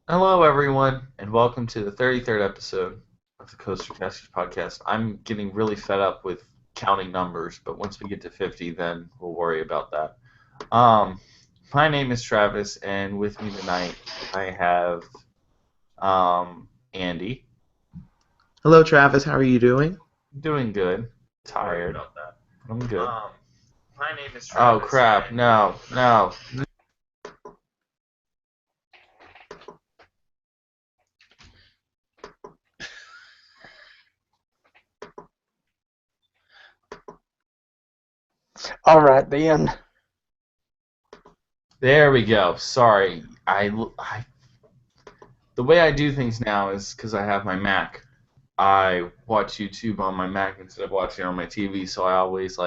Hello, everyone, and welcome to the 33rd episode of the CoasterCasters podcast. I'm getting really fed up with counting numbers, but once we get to 50, then we'll worry about that. Um, my name is Travis, and with me tonight I have Andy. Hello, Travis. How are you doing? Doing good. Tired. About that. I'm good. My name is Oh, Travis. crap. No, no. All right, then. There we go. Sorry. The way I do things now is because I have my Mac. I watch YouTube on my Mac instead of watching it on my TV, so I always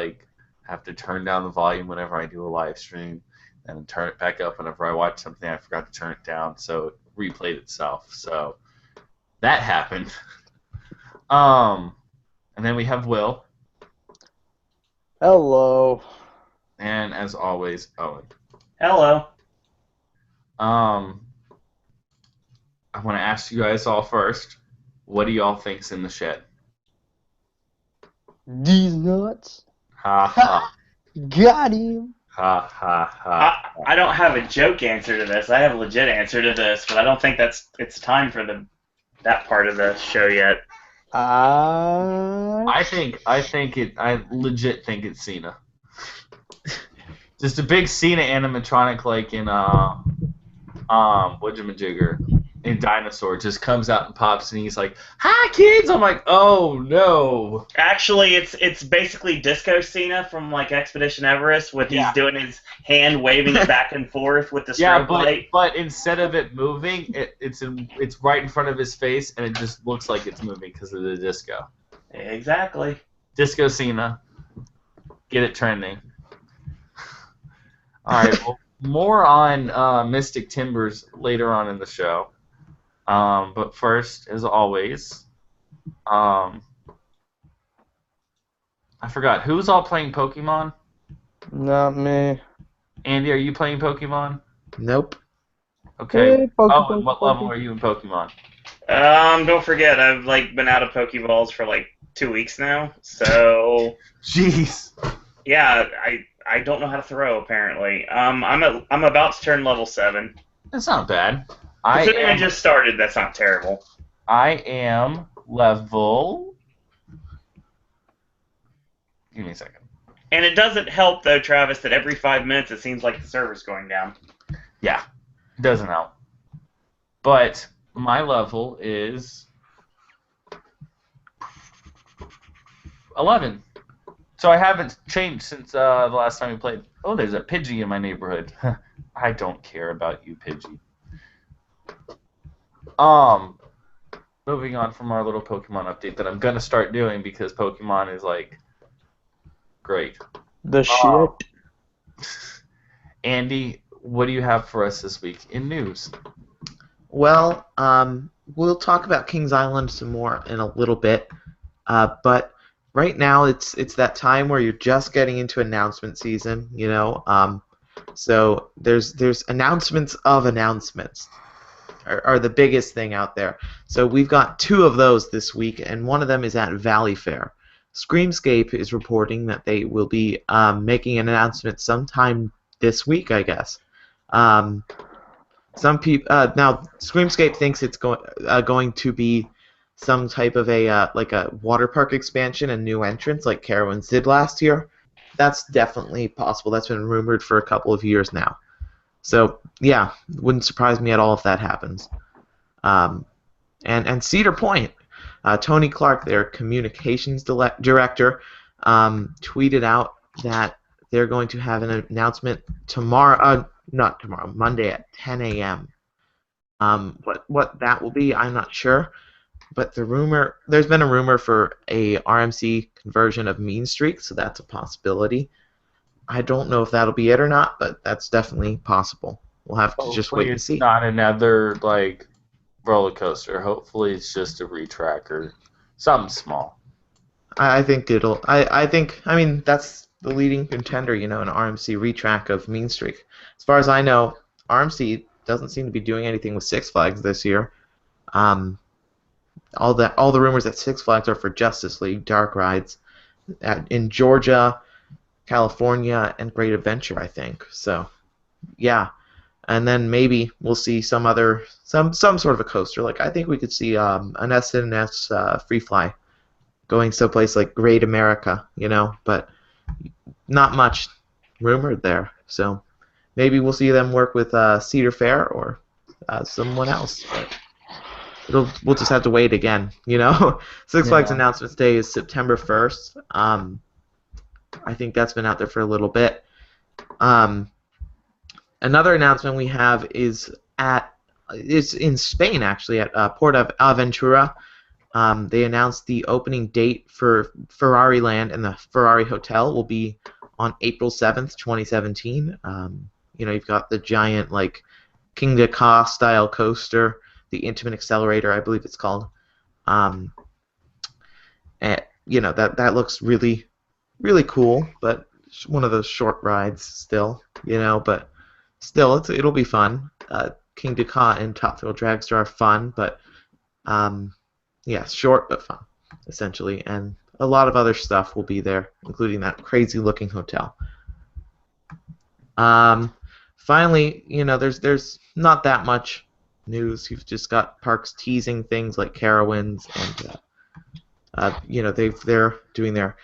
have to turn down the volume whenever I do a live stream, and turn it back up whenever I watch something I forgot to turn it down, so it replayed itself. So that happened. Um, and then we have Will, Hello. and as always, Owen. Hello. Um, I want to ask you guys all first, what do y'all think's in the shed? These nuts. Ha ha Got him. ha ha ha. I don't have a joke answer to this. I have a legit answer to this, but I don't think it's time for that part of the show yet. I legit think it's Cena. Just a big Cena animatronic like in whatchamajigger in Dinosaur just comes out and pops and he's like, "Hi kids!" I'm like, "Oh no!" Actually, it's basically Disco Cena from like Expedition Everest, with he's doing his hand waving it back and forth with the Yeah, strobe light. but instead of it moving, it's right in front of his face and it just looks like it's moving because of the disco. Exactly. Disco Cena, get it trending. All right, well, more on Mystic Timbers later on in the show. But first, as always, um, I forgot who's all playing Pokemon. Not me. Andy, are you playing Pokemon? Nope. Okay. Hey, Oh, and what level are you in Pokemon? Don't forget, I've been out of Pokeballs for 2 weeks now. So Jeez. yeah, I don't know how to throw apparently. I'm about to turn level 7. That's not bad. Considering I just started, that's not terrible. I am level. Give me a second. And it doesn't help, though, Travis, that every 5 minutes it seems like the server's going down. Yeah, doesn't help. But my level is 11. So I haven't changed since the last time we played. Oh, there's a Pidgey in my neighborhood. I don't care about you, Pidgey. Moving on from our little Pokemon update that I'm gonna start doing because Pokemon is great. The shit. Andy, what do you have for us this week in news? Well, we'll talk about Kings Island some more in a little bit, but right now it's that time where you're just getting into announcement season, you know. So there's announcements of announcements are the biggest thing out there. So we've got 2 of those this week, and one of them is at Valley Fair. Screamscape is reporting that they will be making an announcement sometime this week, I guess. Some people now Screamscape thinks it's going to be some type of a water park expansion and new entrance like Carowinds did last year. That's definitely possible. That's been rumored for a couple of years now. So yeah, wouldn't surprise me at all if that happens. And Cedar Point, Tony Clark, their communications director, tweeted out that they're going to have an announcement tomorrow. Not tomorrow, Monday at 10 a.m. What that will be, I'm not sure. But there's been a rumor for a RMC conversion of Mean Streak, so that's a possibility. I don't know if that'll be it or not, but that's definitely possible. We'll have to just wait and see. It's not another roller coaster. Hopefully, it's just a retrack or something small. I think it'll. I mean, that's the leading contender, you know, an RMC retrack of Mean Streak. As far as I know, RMC doesn't seem to be doing anything with Six Flags this year. All the rumors at Six Flags are for Justice League dark rides in Georgia, California, and Great Adventure, I think. So, yeah. And then maybe we'll see some sort of a coaster. Like I think we could see an S&S Free Fly going someplace like Great America, but not much rumored there. So maybe we'll see them work with Cedar Fair or someone else. But we'll just have to wait again, Six Flags Announcements Day is September 1st. I think that's been out there for a little bit. Another announcement we have is in Spain, actually, at Port of Aventura. They announced the opening date for Ferrari Land and the Ferrari Hotel will be on April 7th, 2017. You've got the giant, King de Ka style coaster, the Intimate Accelerator, I believe it's called. And, that looks really, really cool, but one of those short rides still, but still, it'll be fun. King de Ka and Top Thrill Dragster are fun, but short but fun, essentially. And a lot of other stuff will be there, including that crazy-looking hotel. Finally, there's not that much news. You've just got parks teasing things like Carowinds, and they're doing their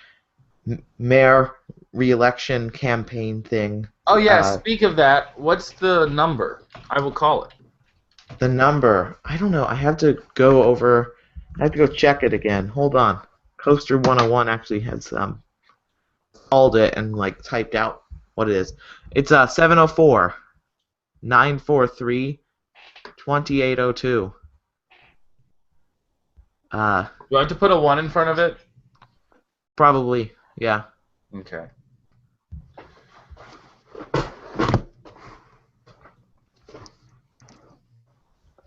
mayor re-election campaign thing. Oh yeah, speak of that, what's the number? I will call it. The number, I don't know. I have to go check it again. Hold on. Coaster101 actually has called it and typed out what it is. It's 704-943-2802. Do I have to put a 1 in front of it? Probably, yeah. Okay.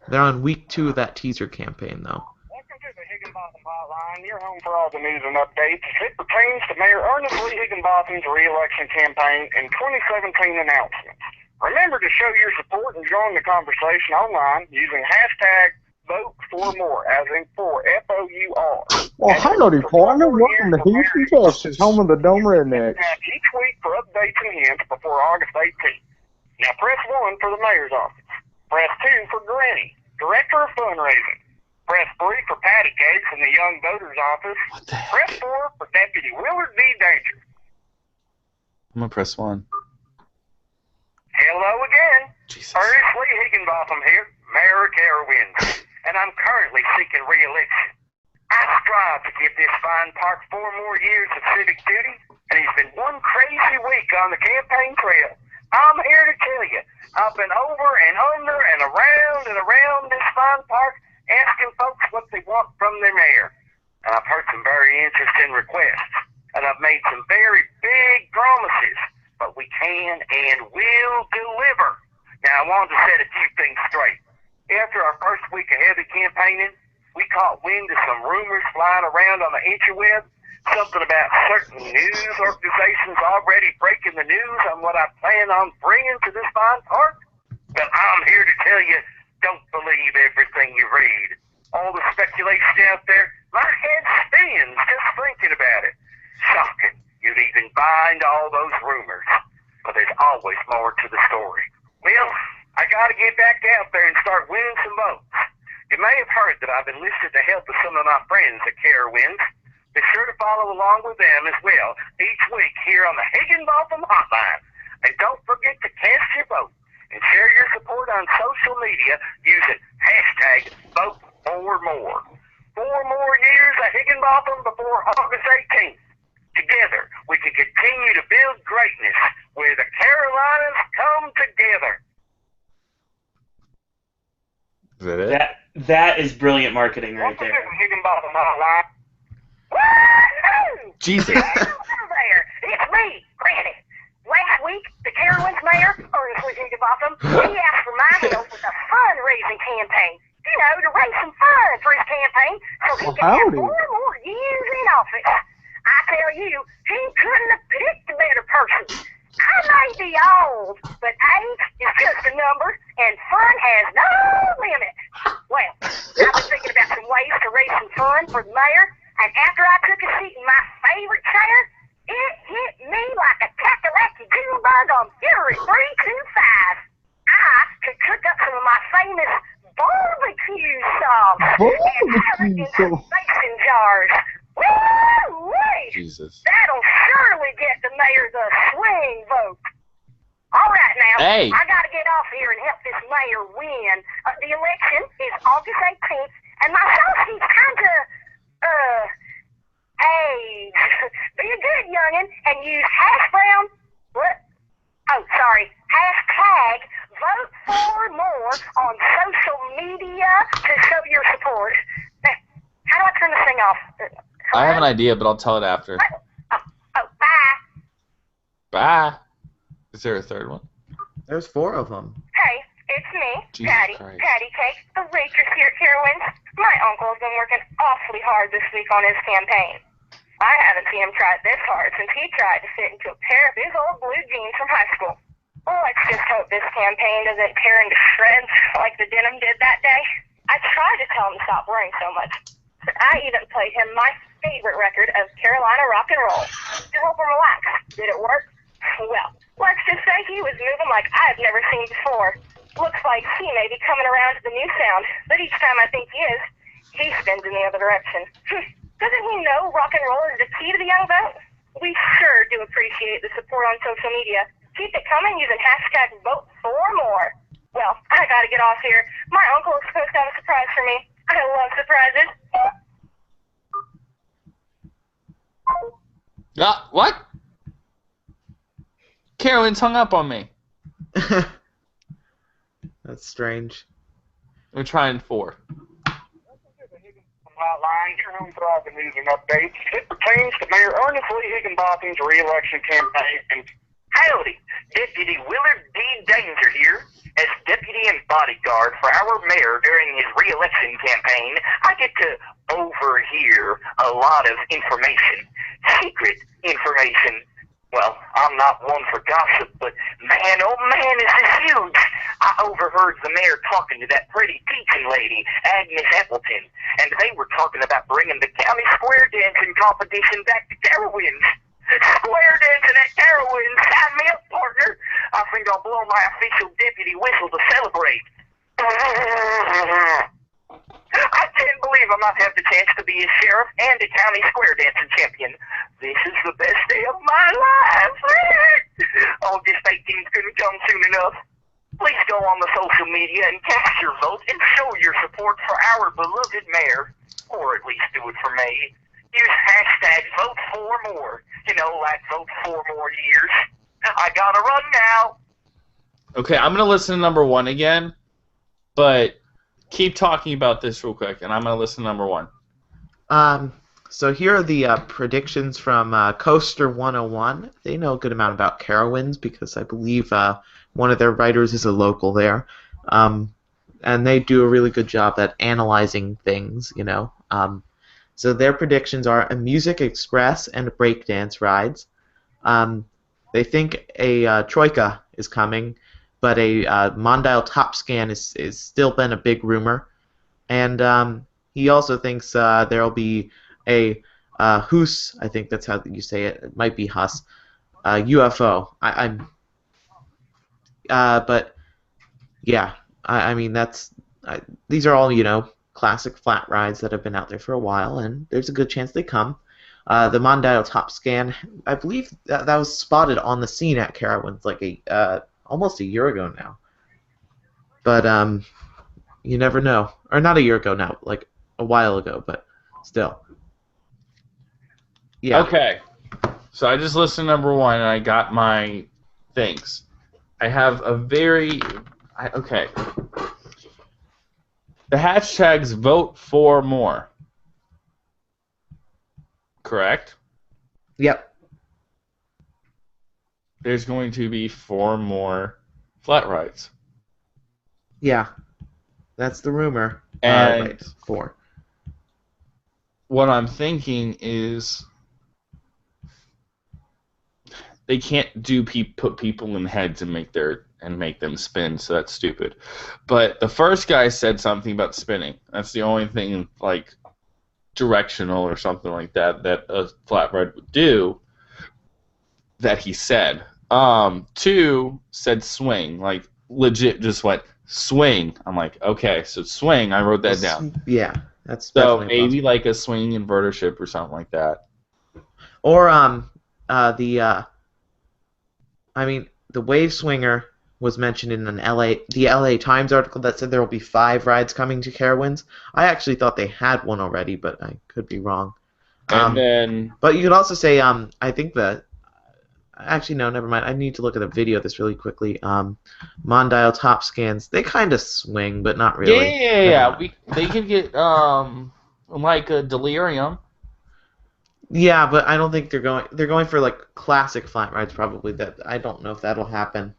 They're on week 2 of that teaser campaign, though. Welcome to the Higginbotham Hotline, your home for all the news and updates as it pertains to Mayor Ernest Lee Higginbotham's re-election campaign and 2017 announcements. Remember to show your support and join the conversation online using hashtag #VoteForMore, as in for F-O-U-R. Well, howdy, partner. Welcome to Houston, Texas, home of the Dumb Rednecks. Each week for updates and hints before August 18th. Now press 1 for the mayor's office. Press 2 for Granny, Director of Fundraising. Press 3 for Patty Cakes in the Young Voters Office. What the heck? Press 4 for Deputy Willard V. Danger. I'm gonna press 1. Hello again. Jesus. Ernest Lee Higginbotham here, Mayor of Carowinds, and I'm currently seeking re-election. I strive to give this fine park 4 more years of civic duty, and it's been one crazy week on the campaign trail. I'm here to tell you, I've been over and under and around this fine park asking folks what they want from their mayor. And I've heard some very interesting requests, and I've made some very big promises, but we can and will deliver. Now, I wanted to set a few things straight. After our first week of heavy campaigning, we caught wind of some rumors flying around on the interweb, something about certain news organizations already breaking the news on what I plan on bringing to this fine park. But I'm here to tell you, don't believe everything you read. All the speculation out there, my head spins just thinking about it. Shocking. You'd even bind all those rumors. But there's always more to the story. Well, I gotta get back out there and start winning some votes. You may have heard that I've enlisted the help of some of my friends at Carowinds. Be sure to follow along with them as well each week here on the Higginbotham Hotline. And don't forget to cast your vote and share your support on social media using hashtag #VoteForMore. 4 more years of Higginbotham before August 18th. Together, we can continue to build greatness where the Carolinas come together. Is that it? That is brilliant marketing right Welcome there. to the Higginbotham Hotline. Woo-hoo! Jesus. Hello there. It's me, Granny. Last week, the Carowinds mayor, Ernest Lee Higginbotham, he asked for my help with a fundraising campaign. To raise some funds for his campaign so he can have 4 more years in office. I tell you, he couldn't have picked a better person. I may be old, but age is just a number, and fun has no limit. Well, I've been thinking about some ways to raise some fun for the mayor, and after I took a seat in my favorite chair, it hit me like a takalaki June bug on Fury 325. I could cook up some of my famous barbecue sauce and have it in some mason jars. Woo-wee! Jesus. That'll surely get the mayor the swing vote. All right, now, Hey. I got to get off here and help this mayor win. The election is August 18th, and my sauce is kind of, age. Be a good youngin' and use hash brown, what? Oh, sorry, hashtag vote for more on social media to show your support. Now, how do I turn this thing off? I have an idea, but I'll tell it after. Oh, bye. Bye. Is there a third one? There's 4 of them. Hey, it's me, Jesus Patty Christ. Cake, the waitress here at Carowinds. My uncle's been working awfully hard this week on his campaign. I haven't seen him try this hard since he tried to fit into a pair of his old blue jeans from high school. Well, let's just hope this campaign doesn't tear into shreds like the denim did that day. I tried to tell him to stop wearing so much. I even played him my favorite record of Carolina rock and roll to help him relax. Did it work? Well, let's just say he was moving like I've never seen before. Looks like he may be coming around to the new sound, but each time I think he is, he spins in the other direction. Doesn't he know rock and roll is the key to the young vote? We sure do appreciate the support on social media. Keep it coming using hashtag vote4more. Well, I gotta get off here. My uncle is supposed to have a surprise for me. I love surprises. What? Carolyn's hung up on me. That's strange. We're trying 4. Hotline, your home for all the news and updates. It pertains to Mayor Ernest Lee Higginbotham's re-election campaign. Howdy, Deputy Willard D. Danger here. As deputy and bodyguard for our mayor during his re-election campaign, I get to overhear a lot of information. Secret information. Well, I'm not one for gossip, but man, oh man, is this huge. I overheard the mayor talking to that pretty teaching lady, Agnes Appleton, and they were talking about bringing the county square dancing competition back to Carowinds. Square dancing at Carowinds, sign me up, partner. I think I'll blow my official deputy whistle to celebrate. I can't believe I might have the chance to be a sheriff and a county square dancing champion. This is the best day of my life. August 18th couldn't come soon enough. Please go on the social media and cast your vote and show your support for our beloved mayor. Or at least do it for me. Use hashtag vote4more. You know, like vote 4 more years. I gotta run now. Okay, I'm going to listen to number 1 again, but keep talking about this real quick, and I'm going to listen to number 1. So here are the predictions from Coaster101. They know a good amount about Carowinds because I believe one of their writers is a local there. And they do a really good job at analyzing things, you know. So their predictions are a Music Express and breakdance rides. They think a Troika is coming, but a Mondial Top Scan is still been a big rumor. And he also thinks there'll be a Hus, I think that's how you say it. It might be Hus. UFO. But yeah, I mean these are all, you know, classic flat rides that have been out there for a while, and there's a good chance they come. The Mondial Top Scan, I believe that was spotted on the scene at Carowinds like almost a year ago now. But you never know, or not a year ago now, like a while ago, but still. Yeah. Okay, so I just listened to number 1, and I got my things. I have a okay. The hashtag's vote4more. Correct? Yep. There's going to be 4 more flat rides. Yeah. That's the rumor. And right, 4. What I'm thinking is they can't put people in heads and make them spin, so that's stupid. But the first guy said something about spinning. That's the only thing like directional or something like that a flat ride would do that he said. 2 said swing, like legit just went swing. I'm like, okay, so swing, I wrote that down. Yeah, that's So definitely maybe possible. like a swinging inverter ship or something like that. Or the Wave Swinger was mentioned in the LA Times article that said there will be 5 rides coming to Carowinds. I actually thought they had one already, but I could be wrong. And then, but you could also say, I think that. Actually, no, never mind. I need to look at a video of this really quickly. Mondial top scans. They kind of swing, but not really. Yeah. They could get like a delirium. Yeah, but I don't think they're going. They're going for like classic flat rides, probably. That I don't know if that'll happen.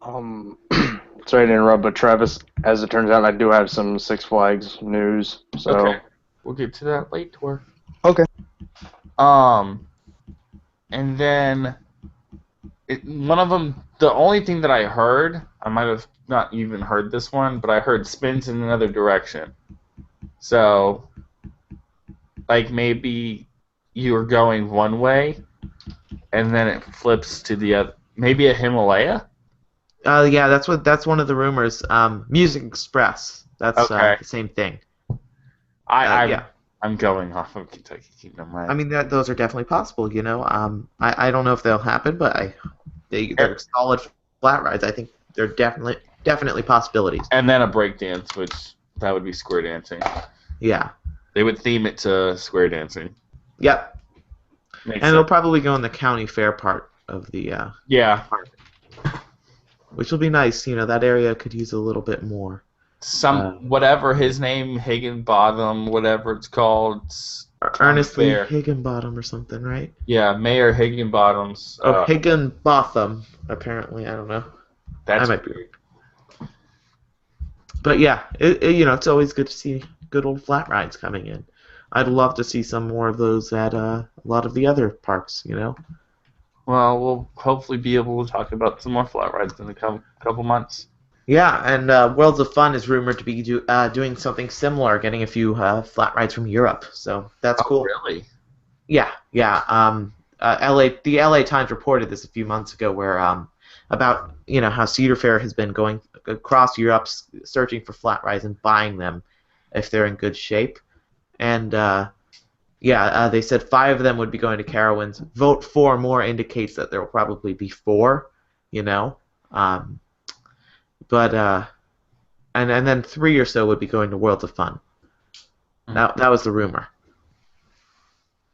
Sorry to interrupt, but Travis, as it turns out, I do have some Six Flags news. So Okay, we'll get to that later. Okay. And then one of them, the only thing that I heard, I might have not even heard this one, but I heard spins in another direction. So, like maybe you're going one way, and then it flips to the other. Maybe a Himalaya. Yeah, that's one of the rumors. Music Express. That's Okay. the same thing. I'm going off of Kentucky Kingdom, right? I mean, those are definitely possible. You know, I don't know if they'll happen, but they're solid flat rides. I think they're definitely possibilities. And then a breakdance, which that would be square dancing. Yeah. They would theme it to square dancing. Yep. Makes And it'll sense. probably go in the county fair part of the park, which will be nice. You know, that area could use a little bit more. Whatever his name, Higginbotham, whatever it's called. Ernestly Higginbotham or something, right? Yeah, Mayor Higginbotham's. Higginbotham, apparently. I don't know. That's I might be. But yeah, it's always good to see good old flat rides coming in. I'd love to see some more of those at a lot of the other parks, you know. Well, we'll hopefully be able to talk about some more flat rides in a couple months. Yeah, and Worlds of Fun is rumored to be doing something similar, getting a few flat rides from Europe. So that's cool. Really? Yeah. The LA Times reported this a few months ago, where about how Cedar Fair has been going across Europe, searching for flat rides and buying them if they're in good shape. And they said 5 of them would be going to Carowinds. Vote 4 more indicates that there will probably be 4. But and then 3 or so would be going to Worlds of Fun. That was the rumor.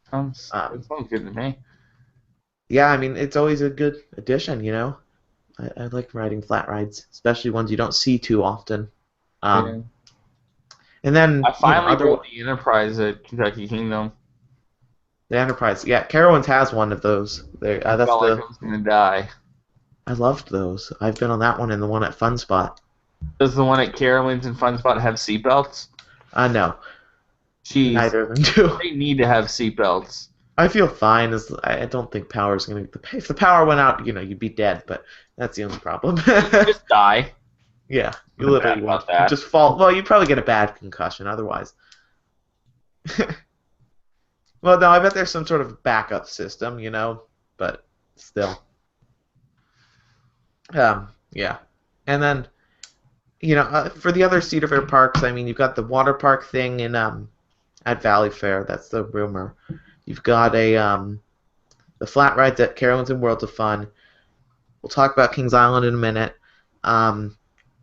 Sounds good to me. Yeah, I mean, it's always a good addition, you know. I like riding flat rides, especially ones you don't see too often. And then I finally rode the Enterprise at Kentucky Kingdom. The Enterprise, yeah, Carowinds has one of those. That's I felt like I was gonna die. I loved those. I've been on that one and the one at Fun Spot. Does the one at Carowinds and Fun Spot have seatbelts? No. Jeez. Neither of them do. They need to have seatbelts. I feel fine. I don't think power's gonna. If the power went out, you'd be dead. But that's the only problem. Just die. Yeah, you literally about that. Just fall. Well, you'd probably get a bad concussion otherwise. Well, no, I bet there's some sort of backup system, but still. Yeah. And then, for the other Cedar Fair parks, I mean, you've got the water park thing at Valley Fair. That's the rumor. You've got the flat rides at Carowinds and Worlds of Fun. We'll talk about Kings Island in a minute.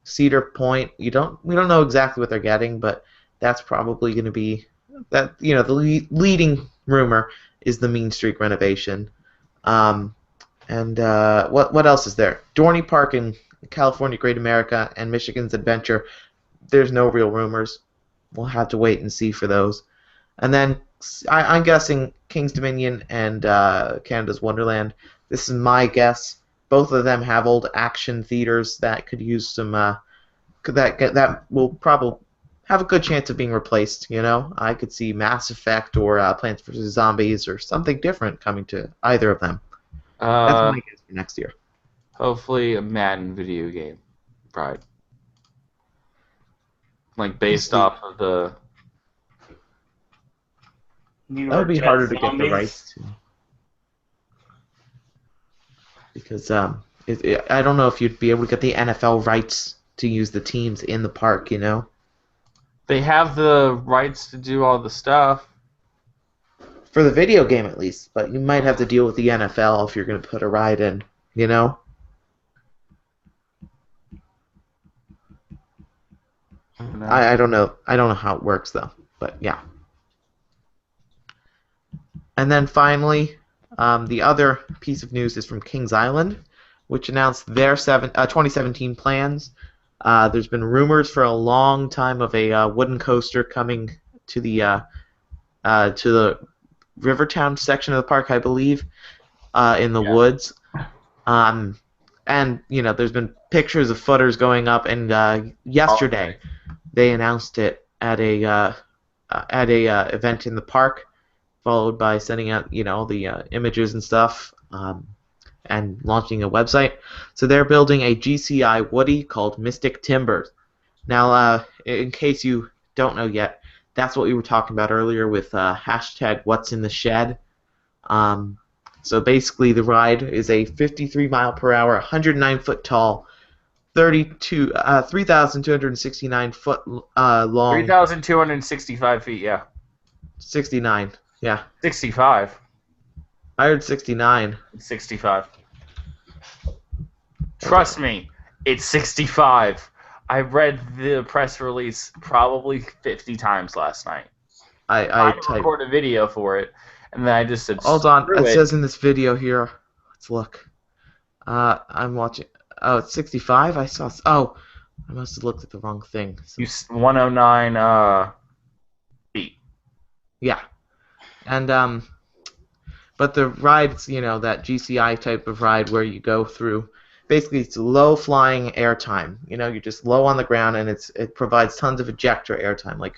Cedar Point, we don't know exactly what they're getting, but that's probably going to be that. The leading rumor is the Mean Streak renovation. And what else is there? Dorney Park in California, Great America, and Michigan's Adventure. There's no real rumors. We'll have to wait and see for those. And then I'm guessing King's Dominion and Canada's Wonderland. This is my guess. Both of them have old action theaters that could use some. That will probably have a good chance of being replaced. I could see Mass Effect or Plants vs Zombies or something different coming to either of them. That's my guess for next year. Hopefully a Madden video game ride. Like based off of the... New That would be York harder to Jets get the zombies. rights to. Because I don't know if you'd be able to get the NFL rights to use the teams in the park, you know? They have the rights to do all the stuff. For the video game, at least. But you might have to deal with the NFL if you're going to put a ride in, you know? I don't know. I don't know how it works, though. But, yeah. And then finally, the other piece of news is from Kings Island, which announced their 2017 plans. There's been rumors for a long time of a wooden coaster coming to the Rivertown section of the park, I believe, in the woods. And there's been pictures of footers going up, and yesterday they announced it at a event in the park, followed by sending out the images and stuff. And launching a website. So they're building a GCI Woody called Mystic Timbers. Now, in case you don't know yet, that's what we were talking about earlier with hashtag What's in the Shed. So basically, the ride is a 53 mile per hour, 109 foot tall, 3,269 foot long. 3,265 feet, yeah. 69, yeah. 65. I heard 69. 65. Trust me, it's 65. I read the press release probably 50 times last night. I recorded a video for it, and then I just said, hold on, it says in this video here. Let's look. I'm watching. Oh, it's 65? I saw. Oh, I must have looked at the wrong thing. So. 109 feet. Yeah. And, but the ride's, that GCI type of ride where you go through, basically it's low flying airtime. You're just low on the ground, and it provides tons of ejector airtime, like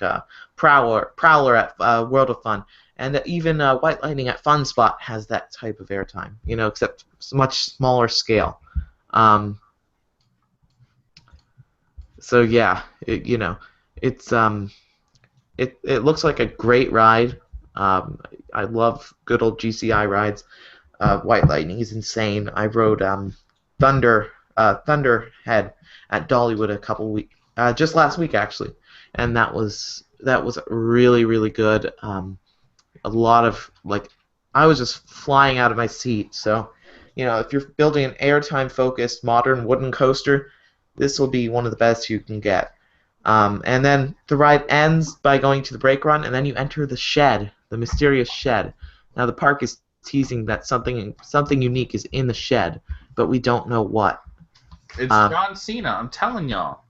Prowler at World of Fun, and even White Lightning at Fun Spot has that type of airtime. Except much smaller scale. So yeah, it looks like a great ride. I love good old GCI rides. White Lightning is insane. I rode Thunderhead at Dollywood just last week actually, and that was really, really good. A lot of I was just flying out of my seat. So, if you're building an airtime focused modern wooden coaster, this will be one of the best you can get. And then the ride ends by going to the brake run, and then you enter the shed, the mysterious shed. Now the park is teasing that something unique is in the shed, but we don't know what. It's John Cena, I'm telling y'all.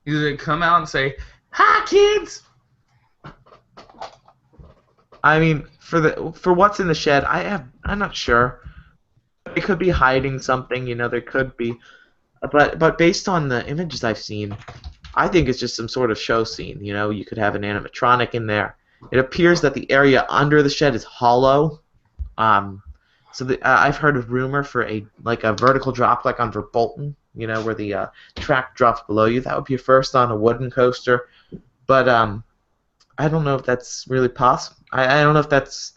He's gonna come out and say, "Hi, kids." I mean, for what's in the shed, I'm not sure. It could be hiding something, there could be. But based on the images I've seen, I think it's just some sort of show scene. You could have an animatronic in there. It appears that the area under the shed is hollow. So I've heard a rumor for a vertical drop like on Verbolten, where the track drops below you. That would be a first on a wooden coaster. But I don't know if that's really possible. I don't know if that's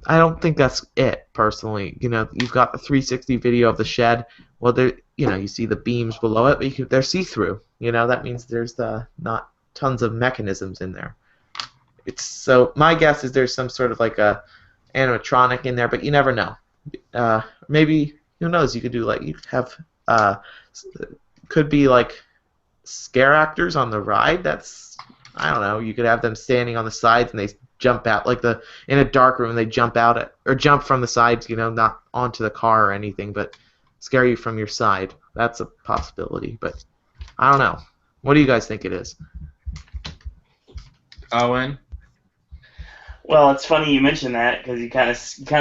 I don't think that's it, personally. You've got the 360 video of the shed. Well, you see the beams below it, but they're see-through. That means there's not tons of mechanisms in there. So my guess is there's some sort of a animatronic in there, but you never know. Maybe, who knows? You could do you could have could be scare actors on the ride. I don't know. You could have them standing on the sides and they jump out in a dark room. They jump out or jump from the sides. Not onto the car or anything, but scare you from your side. That's a possibility, but I don't know. What do you guys think it is? Owen? Well, it's funny you mentioned that because you kind of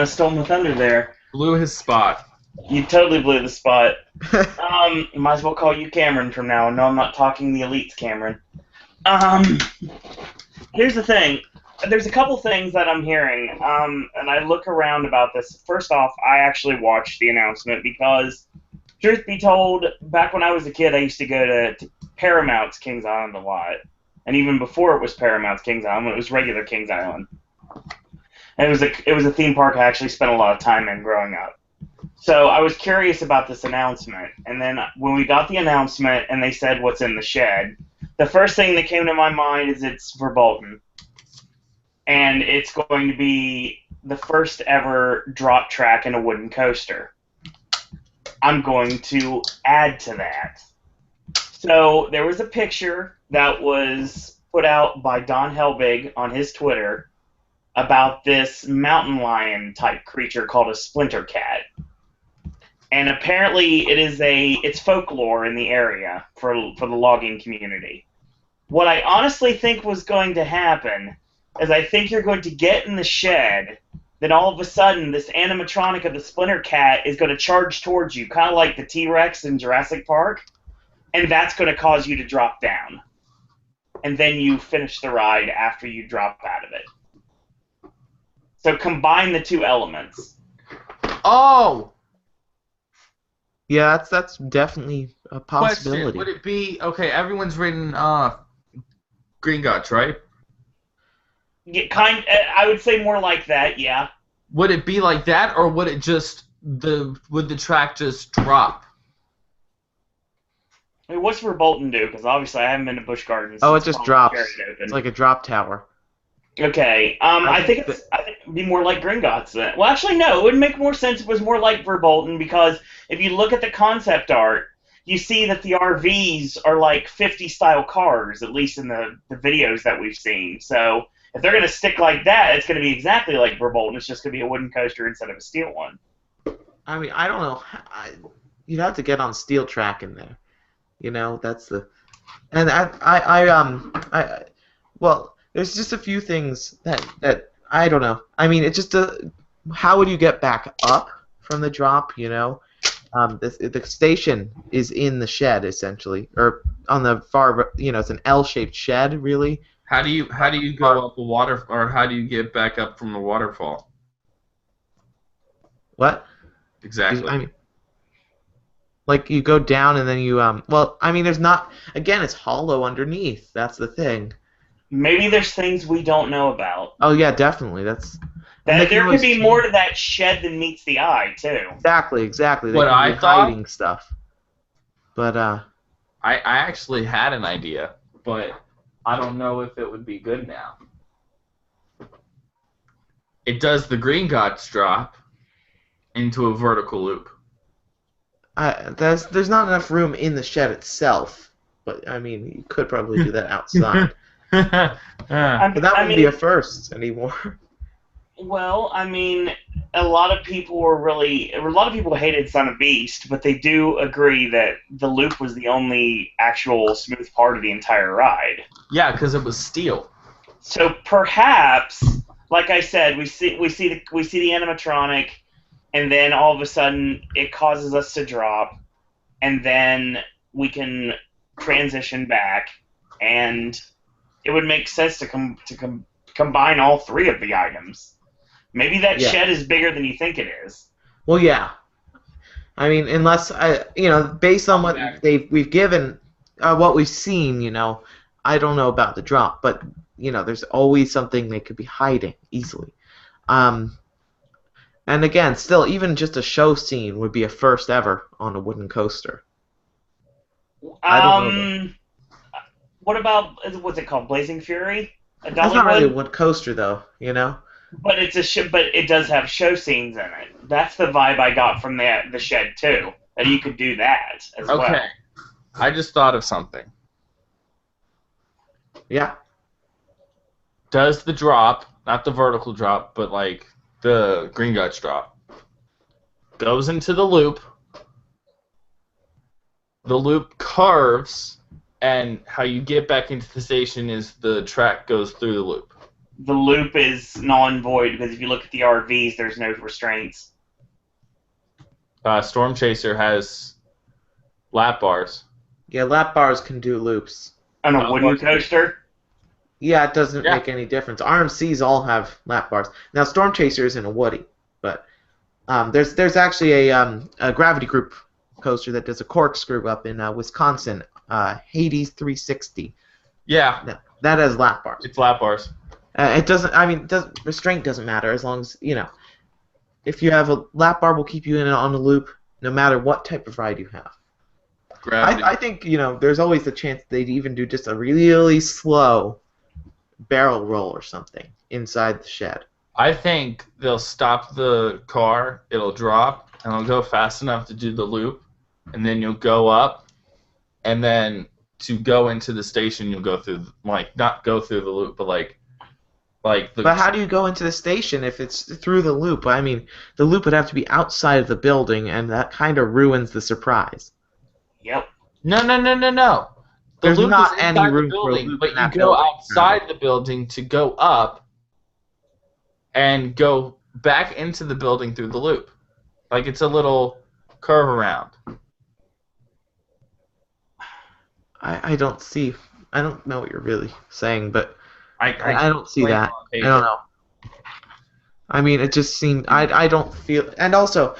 stole my thunder there. Blew his spot. You totally blew the spot. Might as well call you Cameron from now on. No, I'm not talking the Elites, Cameron. Here's the thing. there's a couple things that I'm hearing, and I look around about this. First off, I actually watched the announcement because, truth be told, back when I was a kid, I used to go to Paramount's Kings Island a lot. And even before it was Paramount's Kings Island, when it was regular Kings Island. And it was a theme park I actually spent a lot of time in growing up. So I was curious about this announcement. And then when we got the announcement and they said what's in the shed, the first thing that came to my mind is it's Verbolten. And it's going to be the first ever drop track in a wooden coaster. I'm going to add to that. So there was a picture that was put out by Don Helbig on his Twitter about this mountain lion type creature called a splinter cat. And apparently it's folklore in the area for the logging community. What I honestly think was going to happen is I think you're going to get in the shed, then all of a sudden this animatronic of the splinter cat is going to charge towards you, kind of like the T-Rex in Jurassic Park, and that's going to cause you to drop down. And then you finish the ride after you drop out of it. So combine the two elements. Oh! Yeah, that's definitely a possibility. Question, would it be... Okay, everyone's ridden Green Guts, right? Yeah, I would say more like that, yeah. Would it be like that, or would it just... Would the track just drop? I mean, what's Verbolten do? Because obviously I haven't been to Busch Gardens. Oh, it just drops. It It's like a drop tower. Okay. I think it'd be more like Gringotts then. Well, actually, no. It would make more sense if it was more like Verbolten, because if you look at the concept art, you see that the RVs are like 50-style cars, at least in the videos that we've seen. So if they're going to stick like that, it's going to be exactly like Verbolten. It's just going to be a wooden coaster instead of a steel one. I mean, I don't know. You'd have to get on steel track in there. You know, that's the... And well, there's just a few things that I don't know. I mean, it's just how would you get back up from the drop, you know? The station is in the shed, essentially, or on the far, you know, it's an L-shaped shed, really. How do you go up a water, or how do you get back up from the waterfall? What? Exactly. I mean, like you go down and then you well, I mean, there's not. Again, it's hollow underneath. That's the thing. Maybe there's things we don't know about. Oh yeah, definitely. That's. There could be more to that shed than meets the eye, too. Exactly. They What could I be thought? hiding stuff. But I actually had an idea, but I don't know if it would be good now. It does the Green Guts drop into a vertical loop. there's not enough room in the shed itself. But I mean, you could probably do that outside. But that wouldn't be a first anymore. Well, I mean, a lot of people hated Son of Beast, but they do agree that the loop was the only actual smooth part of the entire ride. Yeah, because it was steel. So perhaps, like I said, we see the animatronic, and then all of a sudden it causes us to drop, and then we can transition back, and it would make sense to combine all three of the items. Maybe that shed is bigger than you think it is. Well, yeah. I mean, unless based on what we've given, what we've seen, I don't know about the drop, but there's always something they could be hiding easily. And again, still, even just a show scene would be a first ever on a wooden coaster. I don't know. What about what's it called, Blazing Fury? That's not really a wood coaster, though. But but it does have show scenes in it. That's the vibe I got from the shed too. That you could do that as well. Okay, I just thought of something. Yeah. Does the drop, not the vertical drop, but like the Green Guts drop, goes into the loop. The loop curves, and how you get back into the station is the track goes through the loop. The loop is null and void because if you look at the RVs, there's no restraints. Storm Chaser has lap bars. Yeah, lap bars can do loops. On a wooden coaster? Yeah, it doesn't Yeah. make any difference. RMCs all have lap bars. Now, Storm Chaser isn't a Woody, but there's actually a Gravity Group coaster that does a corkscrew up in Wisconsin, Hades 360. Yeah, That has lap bars. it's lap bars. It doesn't. I mean, restraint doesn't matter as long as if you have a lap bar, will keep you in on a loop, no matter what type of ride you have. Gravity. I think there's always the chance they'd even do just a really slow barrel roll or something inside the shed. I think they'll stop the car, it'll drop, and it'll go fast enough to do the loop, and then you'll go up, and then to go into the station, you'll go through, not go through the loop, but like the... But how do you go into the station if it's through the loop? I mean, the loop would have to be outside of the building, and that kind of ruins the surprise. Yep. No. The There's loop not is any inside room the for a building, loop but in you that go building. outside the building to go up and go back into the building through the loop. Like it's a little curve around. I don't see. I don't know what you're really saying, but I don't see explained that. on I paper. don't know. I mean, it just seemed. I don't feel. And also,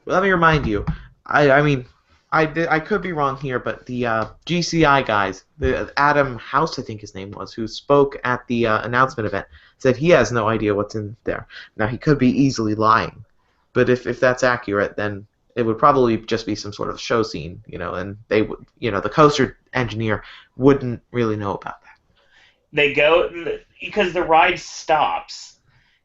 let me remind you. I could be wrong here, but the GCI guys, the Adam House, I think his name was, who spoke at the announcement event, said he has no idea what's in there. Now he could be easily lying, but if that's accurate, then it would probably just be some sort of show scene, and they would, the coaster engineer wouldn't really know about that. They go because the ride stops,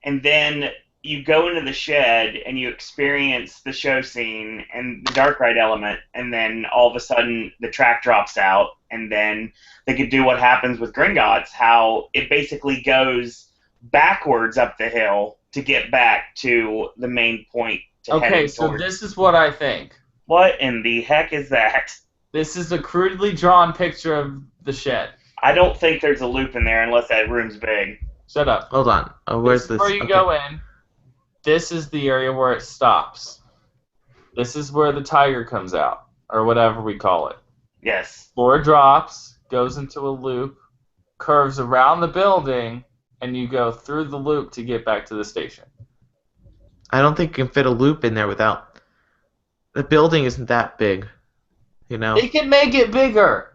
and then you go into the shed and you experience the show scene and the dark ride element, and then all of a sudden the track drops out, and then they could do what happens with Gringotts, how it basically goes backwards up the hill to get back to the main point. Okay, so this is what I think. What in the heck is that? This is a crudely drawn picture of the shed. I don't think there's a loop in there unless that room's big. Shut up. Hold on. Where's This is where you Okay. go in. This is the area where it stops. This is where the tiger comes out, or whatever we call it. Yes. Floor drops, goes into a loop, curves around the building, and you go through the loop to get back to the station. I don't think you can fit a loop in there without. The building isn't that big, They can make it bigger.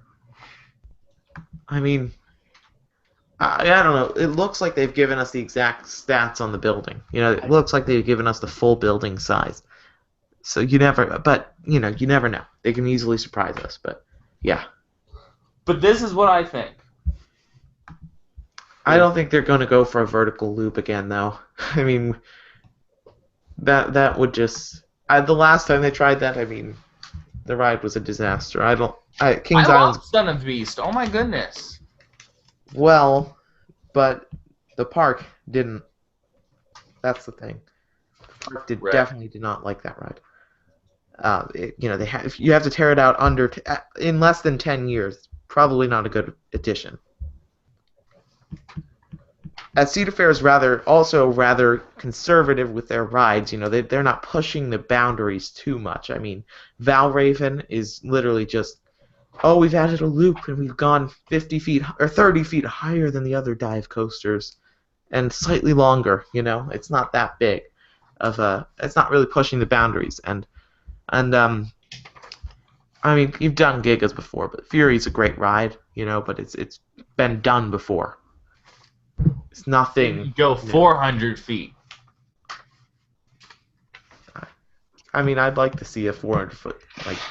I mean, I don't know. It looks like they've given us the exact stats on the building. It looks like they've given us the full building size. So you never know. They can easily surprise us, but yeah. But this is what I think. I don't think they're going to go for a vertical loop again, though. I mean, that would just. The last time they tried that, I mean, the ride was a disaster. Kings I Island's love Son of Beast. Oh my goodness. well, but the park didn't. That's the thing. The park definitely did not like that ride. If you have to tear it out in less than 10 years. Probably not a good addition. Cedar Fair is rather conservative with their rides. They're not pushing the boundaries too much. I mean, Valraven is literally just, we've added a loop and we've gone 50 feet or 30 feet higher than the other dive coasters, and slightly longer. It's not that big it's not really pushing the boundaries. And I mean, you've done Gigas before, but Fury's a great ride. But it's been done before. It's nothing. You go 400 feet. I mean, I'd like to see a 400-foot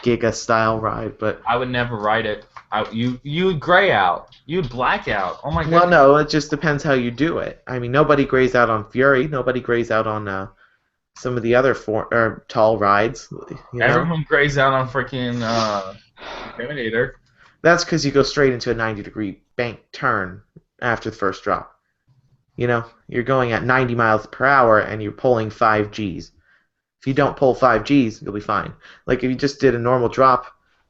Giga style ride, but I would never ride it. You would gray out. You would black out. Oh my god. well, no, it just depends how you do it. I mean, nobody grays out on Fury. Nobody grays out on some of the other tall rides. Everyone grays out on freaking Intimidator. That's because you go straight into a 90-degree bank turn after the first drop. You're going at 90 miles per hour and you're pulling 5 Gs. If you don't pull 5 Gs, you'll be fine. Like if you just did a normal drop,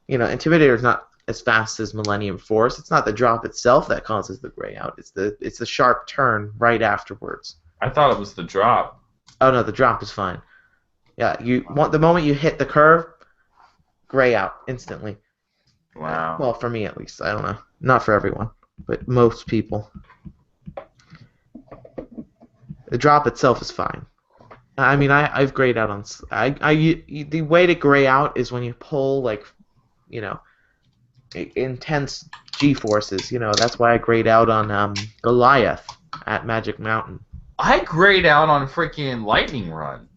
Intimidator's not as fast as Millennium Force. It's not the drop itself that causes the gray out. It's the sharp turn right afterwards. I thought it was the drop. Oh no, the drop is fine. Yeah, the moment you hit the curve, gray out instantly. Wow. Well, for me at least. I don't know. Not for everyone. but most people. The drop itself is fine. I mean, I've grayed out on. The way to gray out is when you pull like, you know, intense G-forces. You know, that's why I grayed out on Goliath at Magic Mountain. I grayed out on freaking Lightning Run.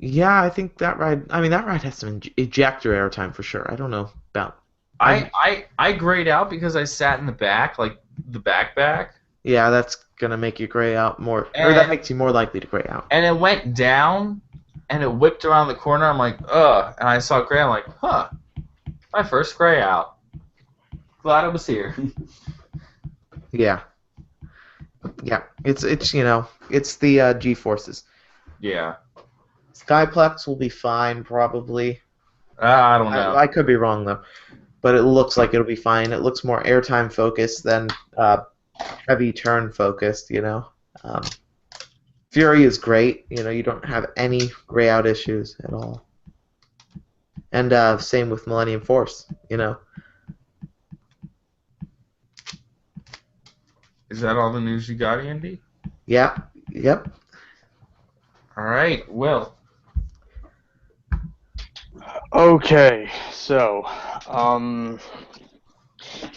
Yeah, I think that ride. I mean, that ride has some ejector airtime for sure. I don't know about. I grayed out because I sat in the back, like the back. Yeah, that's gonna make you gray out more, or that makes you more likely to gray out. And it went down, and it whipped around the corner. I'm like, ugh, and I saw gray. I'm like, huh, my first gray out. Glad I was here. Yeah. It's you know, it's the G-forces. Yeah. Skyplex will be fine probably. I don't know. I could be wrong though, but it looks like it'll be fine. It looks more airtime focused than heavy turn focused. You know, Fury is great. You know, you don't have any gray out issues at all. And same with Millennium Force. You know. Is that all the news you got, Andy? Yeah. Yep. All right. Well. Okay, so,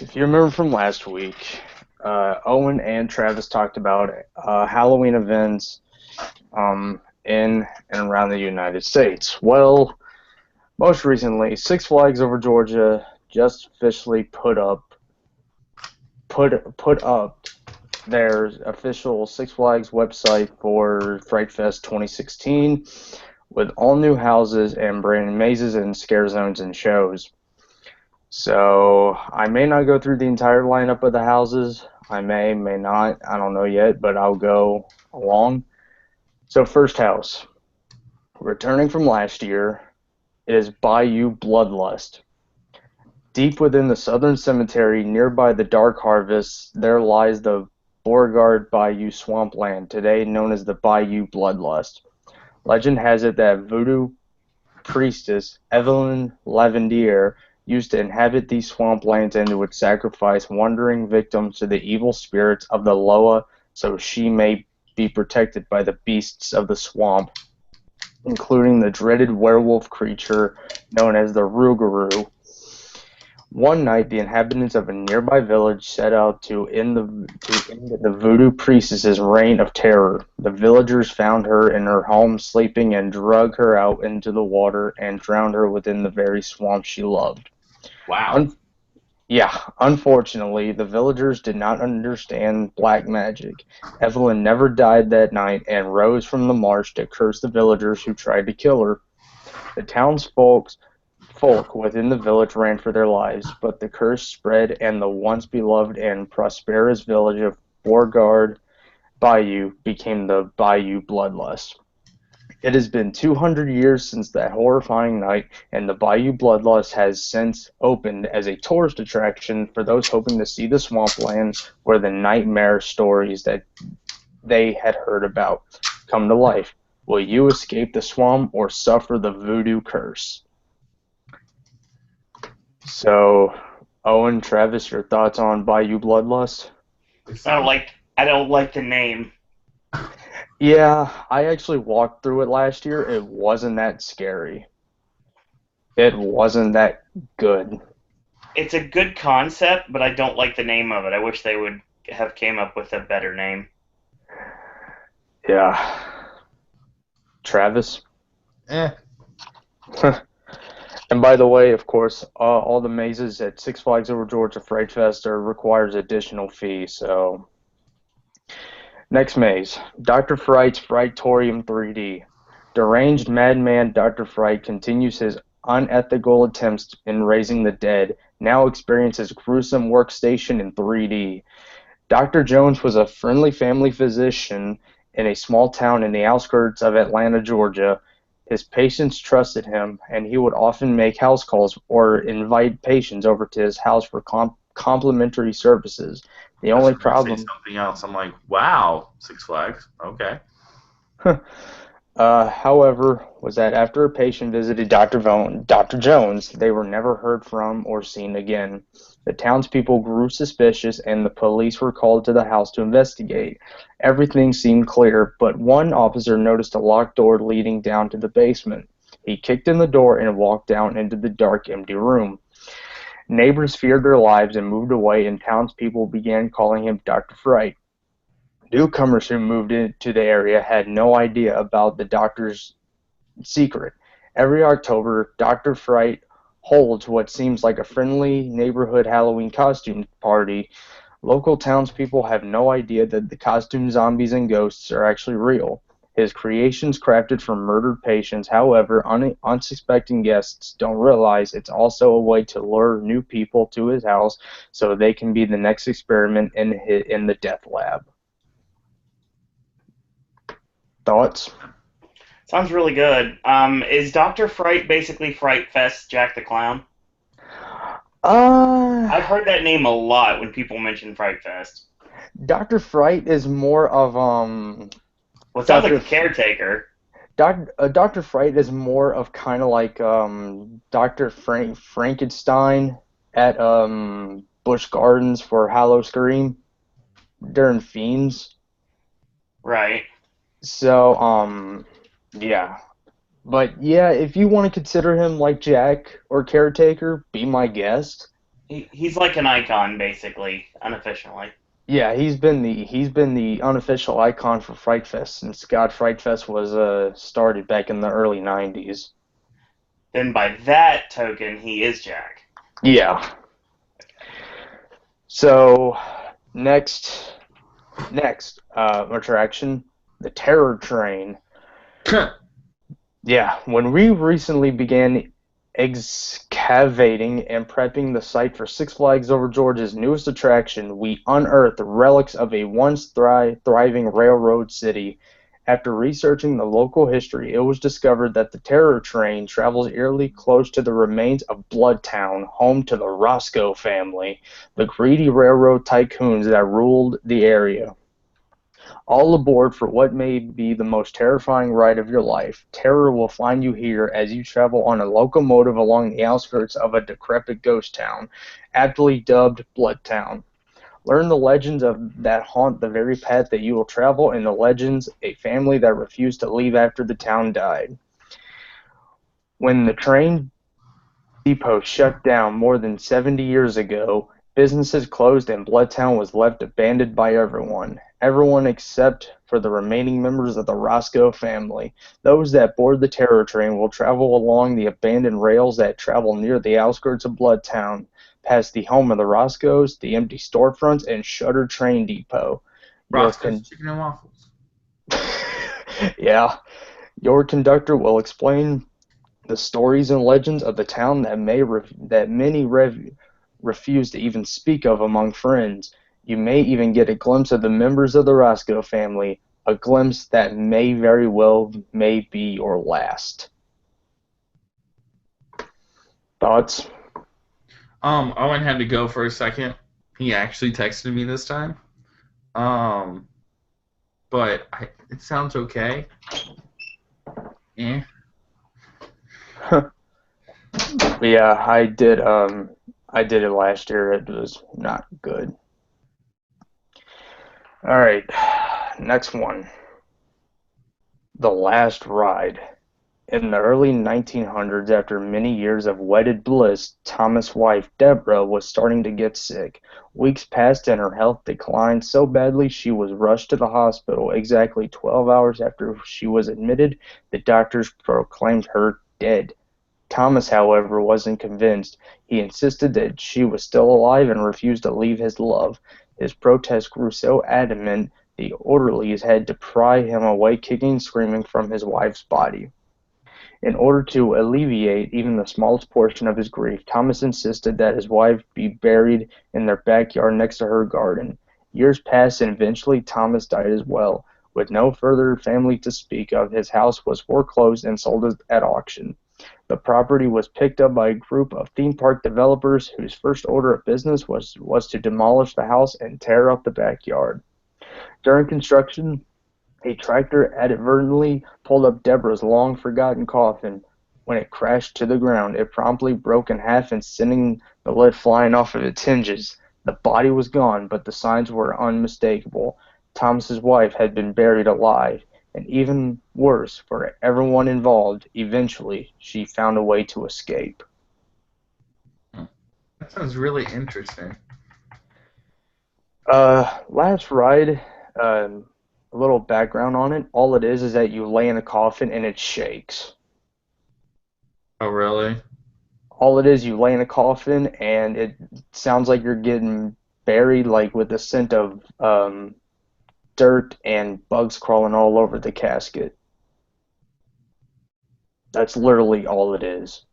if you remember from last week, Owen and Travis talked about Halloween events in and around the United States. Well, most recently, Six Flags Over Georgia just officially put up their official Six Flags website for Fright Fest 2016 with all new houses and brand new mazes and scare zones and shows. So I may not go through the entire lineup of the houses. I may not. I don't know yet, but I'll go along. So first house, returning from last year, is Bayou Bloodlust. Deep within the southern cemetery nearby the Dark Harvest, there lies the Beauregard Bayou swampland, today known as the Bayou Bloodlust. Legend has it that voodoo priestess Evelyn Lavendier used to inhabit these swamplands and would sacrifice wandering victims to the evil spirits of the Loa so she may be protected by the beasts of the swamp, including the dreaded werewolf creature known as the Rougarou. One night, the inhabitants of a nearby village set out to end the voodoo priestess's reign of terror. The villagers found her in her home sleeping and drug her out into the water and drowned her within the very swamp she loved. Wow. Unfortunately, the villagers did not understand black magic. Evelyn never died that night and rose from the marsh to curse the villagers who tried to kill her. The townsfolk within the village ran for their lives, but the curse spread and the once beloved and prosperous village of Beauregard Bayou became the Bayou Bloodlust. It has been 200 years since that horrifying night, and the Bayou Bloodlust has since opened as a tourist attraction for those hoping to see the swampland where the nightmare stories that they had heard about come to life. Will you escape the swamp or suffer the voodoo curse? So, Owen, Travis, your thoughts on Bayou Bloodlust? I don't like the name. Yeah, I actually walked through it last year. It wasn't that scary. It wasn't that good. It's a good concept, but I don't like the name of it. I wish they would have came up with a better name. Yeah. Travis? And by the way, of course, all the mazes at Six Flags Over Georgia Fright Fest requires additional fee. So, next maze, Dr. Fright's Frightorium 3D. Deranged madman Dr. Fright continues his unethical attempts in raising the dead. Now experiences gruesome workstation in 3D. Dr. Jones was a friendly family physician in a small town in the outskirts of Atlanta, Georgia. His patients trusted him, and he would often make house calls or invite patients over to his house for complimentary services. The only problem... Something else. I'm like, wow, Six Flags. Okay. However, was that after a patient visited Dr. Jones, they were never heard from or seen again. The townspeople grew suspicious and the police were called to the house to investigate. Everything seemed clear, but one officer noticed a locked door leading down to the basement. He kicked in the door and walked down into the dark, empty room. Neighbors feared their lives and moved away, and townspeople began calling him Dr. Fright. Newcomers who moved into the area had no idea about the doctor's secret. Every October, Dr. Fright holds what seems like a friendly neighborhood Halloween costume party. Local townspeople have no idea that the costume zombies and ghosts are actually real. His creations crafted from murdered patients, however, unsuspecting guests don't realize it's also a way to lure new people to his house so they can be the next experiment in the death lab. Thoughts? Sounds really good. Is Dr. Fright basically Fright Fest Jack the Clown? I've heard that name a lot when people mention Fright Fest. Dr. Fright is more of Well, it sounds like a caretaker. Dr. Fright is more of kind of like Dr. Frankenstein at Busch Gardens for Halloween during Fiends. Right. So yeah. But yeah, if you want to consider him like Jack or caretaker, be my guest. He's like an icon, basically, unofficially. Yeah, he's been the unofficial icon for Fright Fest since Fright Fest was started back in the early 90s. Then by that token, he is Jack. Yeah. So next attraction, the Terror Train. Yeah, when we recently began excavating and prepping the site for Six Flags Over George's newest attraction, we unearthed relics of a once thriving railroad city. After researching the local history, it was discovered that the Terror Train travels eerily close to the remains of Bloodtown, home to the Roscoe family, the greedy railroad tycoons that ruled the area. All aboard for what may be the most terrifying ride of your life. Terror will find you here as you travel on a locomotive along the outskirts of a decrepit ghost town, aptly dubbed Bloodtown. Learn the legends that haunt the very path that you will travel, and the legends a family that refused to leave after the town died. When the train depot shut down more than 70 years ago, businesses closed and Bloodtown was left abandoned by everyone. Everyone except for the remaining members of the Roscoe family. Those that board the Terror Train will travel along the abandoned rails that travel near the outskirts of Bloodtown, past the home of the Roscoes, the empty storefronts, and shuttered train depot. Roscoe's Chicken and Waffles. Yeah. Your conductor will explain the stories and legends of the town that many refuse to even speak of among friends. You may even get a glimpse of the members of the Roscoe family, a glimpse that may very well be your last. Thoughts? Owen had to go for a second. He actually texted me this time. But it sounds okay. Yeah. Yeah, I did it last year. It was not good. All right, next one. The Last Ride. In the early 1900s, after many years of wedded bliss, Thomas' wife, Deborah, was starting to get sick. Weeks passed and her health declined so badly she was rushed to the hospital. Exactly 12 hours after she was admitted, the doctors proclaimed her dead. Thomas, however, wasn't convinced. He insisted that she was still alive and refused to leave his love. His protest grew so adamant, the orderlies had to pry him away, kicking and screaming from his wife's body. In order to alleviate even the smallest portion of his grief, Thomas insisted that his wife be buried in their backyard next to her garden. Years passed, and eventually Thomas died as well. With no further family to speak of, his house was foreclosed and sold at auction. The property was picked up by a group of theme park developers whose first order of business was to demolish the house and tear up the backyard. During construction, A tractor inadvertently pulled up Deborah's long-forgotten coffin. When it crashed to the ground, it promptly broke in half and sending the lid flying off of its hinges. The body was gone, but the signs were unmistakable. Thomas's wife had been buried alive, and even worse for everyone involved, eventually she found a way to escape. That sounds really interesting. Last ride, a little background on it. All it is that you lay in a coffin and it shakes. Oh, really? All it is, you lay in a coffin and it sounds like you're getting buried, like with the scent of dirt and bugs crawling all over the casket. That's literally all it is.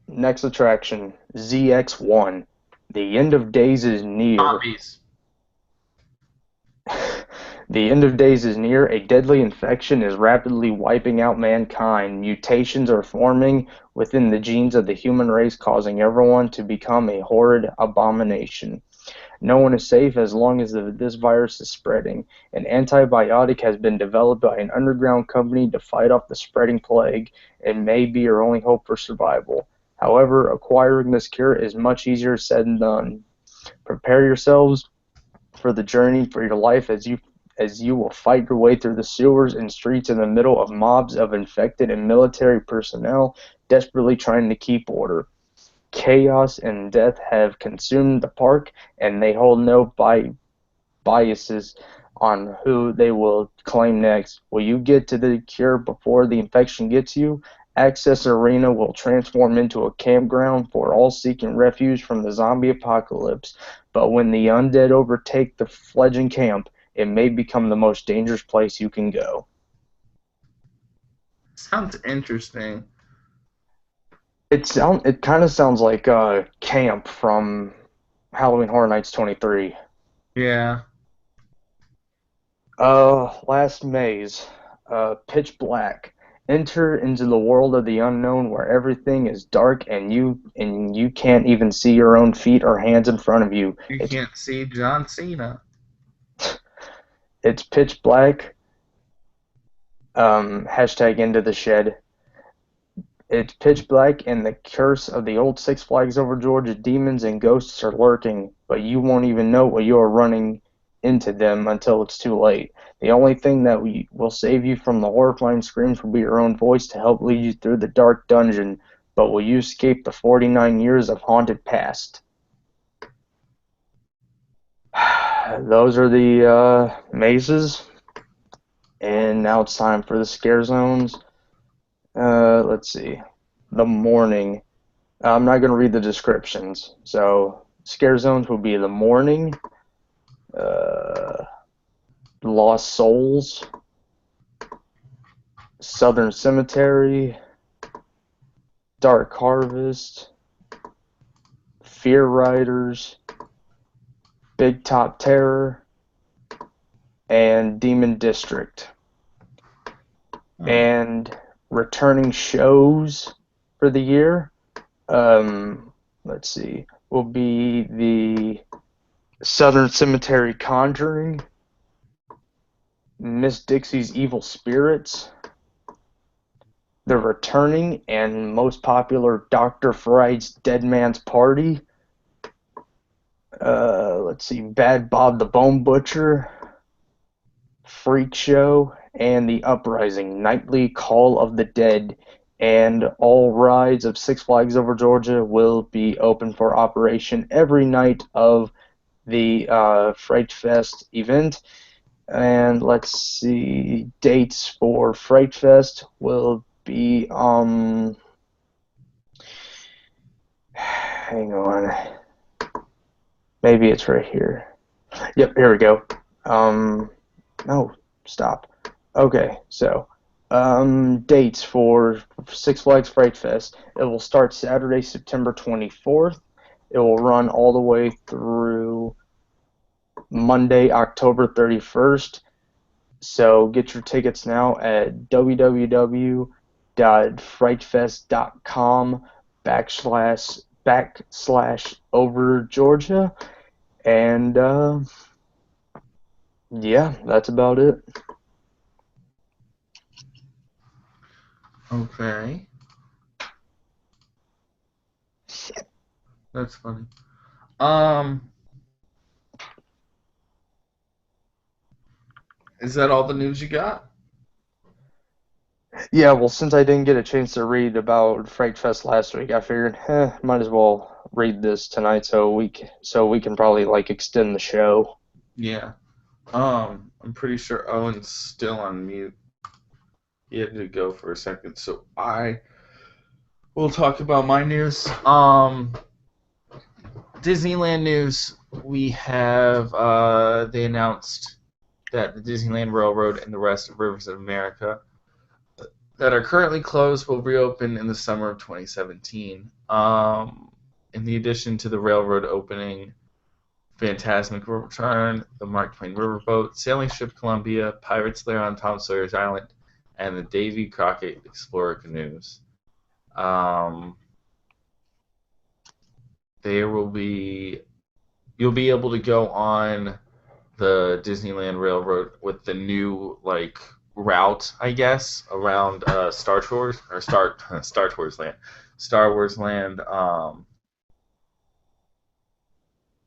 Next attraction, ZX1. The end of days is near. Zombies. The end of days is near. A deadly infection is rapidly wiping out mankind. Mutations are forming within the genes of the human race, causing everyone to become a horrid abomination. No one is safe as long as this virus is spreading. An antibiotic has been developed by an underground company to fight off the spreading plague and may be your only hope for survival. However, acquiring this cure is much easier said than done. Prepare yourselves for the journey for your life as you will fight your way through the sewers and streets in the middle of mobs of infected and military personnel desperately trying to keep order. Chaos and death have consumed the park, and they hold no biases on who they will claim next. Will you get to the cure before the infection gets you? Access Arena will transform into a campground for all seeking refuge from the zombie apocalypse, but when the undead overtake the fledgling camp, it may become the most dangerous place you can go. Sounds interesting. It kind of sounds like camp from Halloween Horror Nights 23. Yeah. Last maze, Pitch Black. Enter into the world of the unknown where everything is dark and you can't even see your own feet or hands in front of you. You can't see John Cena. It's pitch black. Hashtag into the shed. It's pitch black and the curse of the old Six Flags Over Georgia demons and ghosts are lurking, but you won't even know what you are running into them until it's too late. The only thing that will save you from the horrifying screams will be your own voice to help lead you through the dark dungeon, but will you escape the 49 years of haunted past? Those are the mazes, and now it's time for the scare zones. Let's see. The morning. I'm not going to read the descriptions. So, scare zones will be the morning, Lost Souls, Southern Cemetery, Dark Harvest, Fear Riders, Big Top Terror, and Demon District. And returning shows for the year, let's see, will be the Southern Cemetery Conjuring, Miss Dixie's Evil Spirits, the returning and most popular Dr. Fright's Dead Man's Party, let's see, Bad Bob the Bone Butcher, Freak Show, and the Uprising, Nightly Call of the Dead, and all rides of Six Flags Over Georgia will be open for operation every night of the Fright Fest event. And let's see, dates for Fright Fest will be, hang on, maybe it's right here. Yep, here we go. No, stop. Okay, so dates for Six Flags Fright Fest. It will start Saturday, September 24th. It will run all the way through Monday, October 31st. So get your tickets now at www.frightfest.com/over Georgia. And Yeah, that's about it. Okay. That's funny. Is that all the news you got? Yeah, well, since I didn't get a chance to read about Fright Fest last week, I figured, might as well read this tonight so we can probably like extend the show. Yeah. I'm pretty sure Owen's still on mute. He had to go for a second, so I will talk about my news. Disneyland news. We have they announced that the Disneyland Railroad and the rest of Rivers of America that are currently closed will reopen in the summer of 2017. In the addition to the railroad opening, Phantasmic will return, the Mark Twain Riverboat, Sailing Ship Columbia, Pirates Lair on Tom Sawyer's Island, and the Davy Crockett Explorer canoes. You'll be able to go on the Disneyland Railroad with the new route, I guess, around Star Tours or Star Tours Land, Star Wars Land.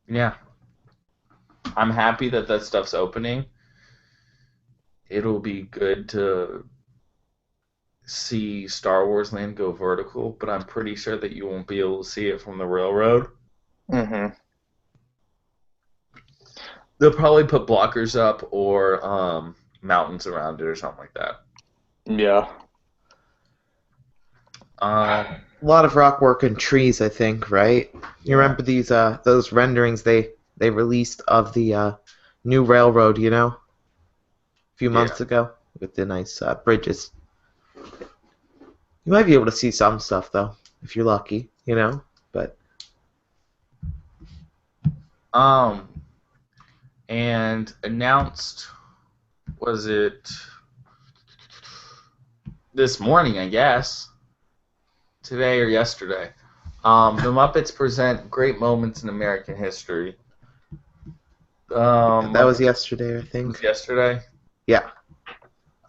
Yeah, I'm happy that stuff's opening. It'll be good to see Star Wars Land go vertical, but I'm pretty sure that you won't be able to see it from the railroad. Mm-hmm. They'll probably put blockers up or mountains around it or something like that. Yeah. A lot of rock work and trees, I think, right? You remember these those renderings they released of the new railroad, a few months ago with the nice bridges. You might be able to see some stuff though, if you're lucky, but and announced, was it this morning, I guess, today or yesterday, the Muppets present great moments in American history. that was yesterday, I think. Was yesterday? Yeah.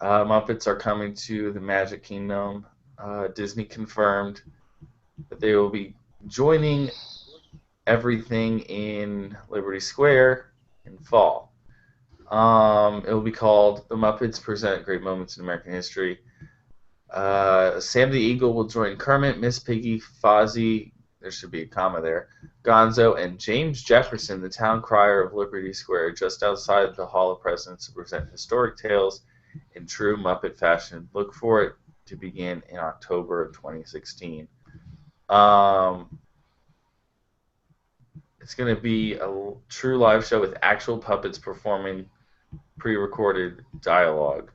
Muppets are coming to the Magic Kingdom. Disney confirmed that they will be joining everything in Liberty Square in fall. It will be called The Muppets Present Great Moments in American History. Sam the Eagle will join Kermit, Miss Piggy, Fozzie, there should be a comma there, Gonzo, and James Jefferson, the town crier of Liberty Square, just outside the Hall of Presidents, to present historic tales in true Muppet fashion. Look for it to begin in October of 2016. It's going to be a true live show with actual puppets performing pre-recorded dialogue.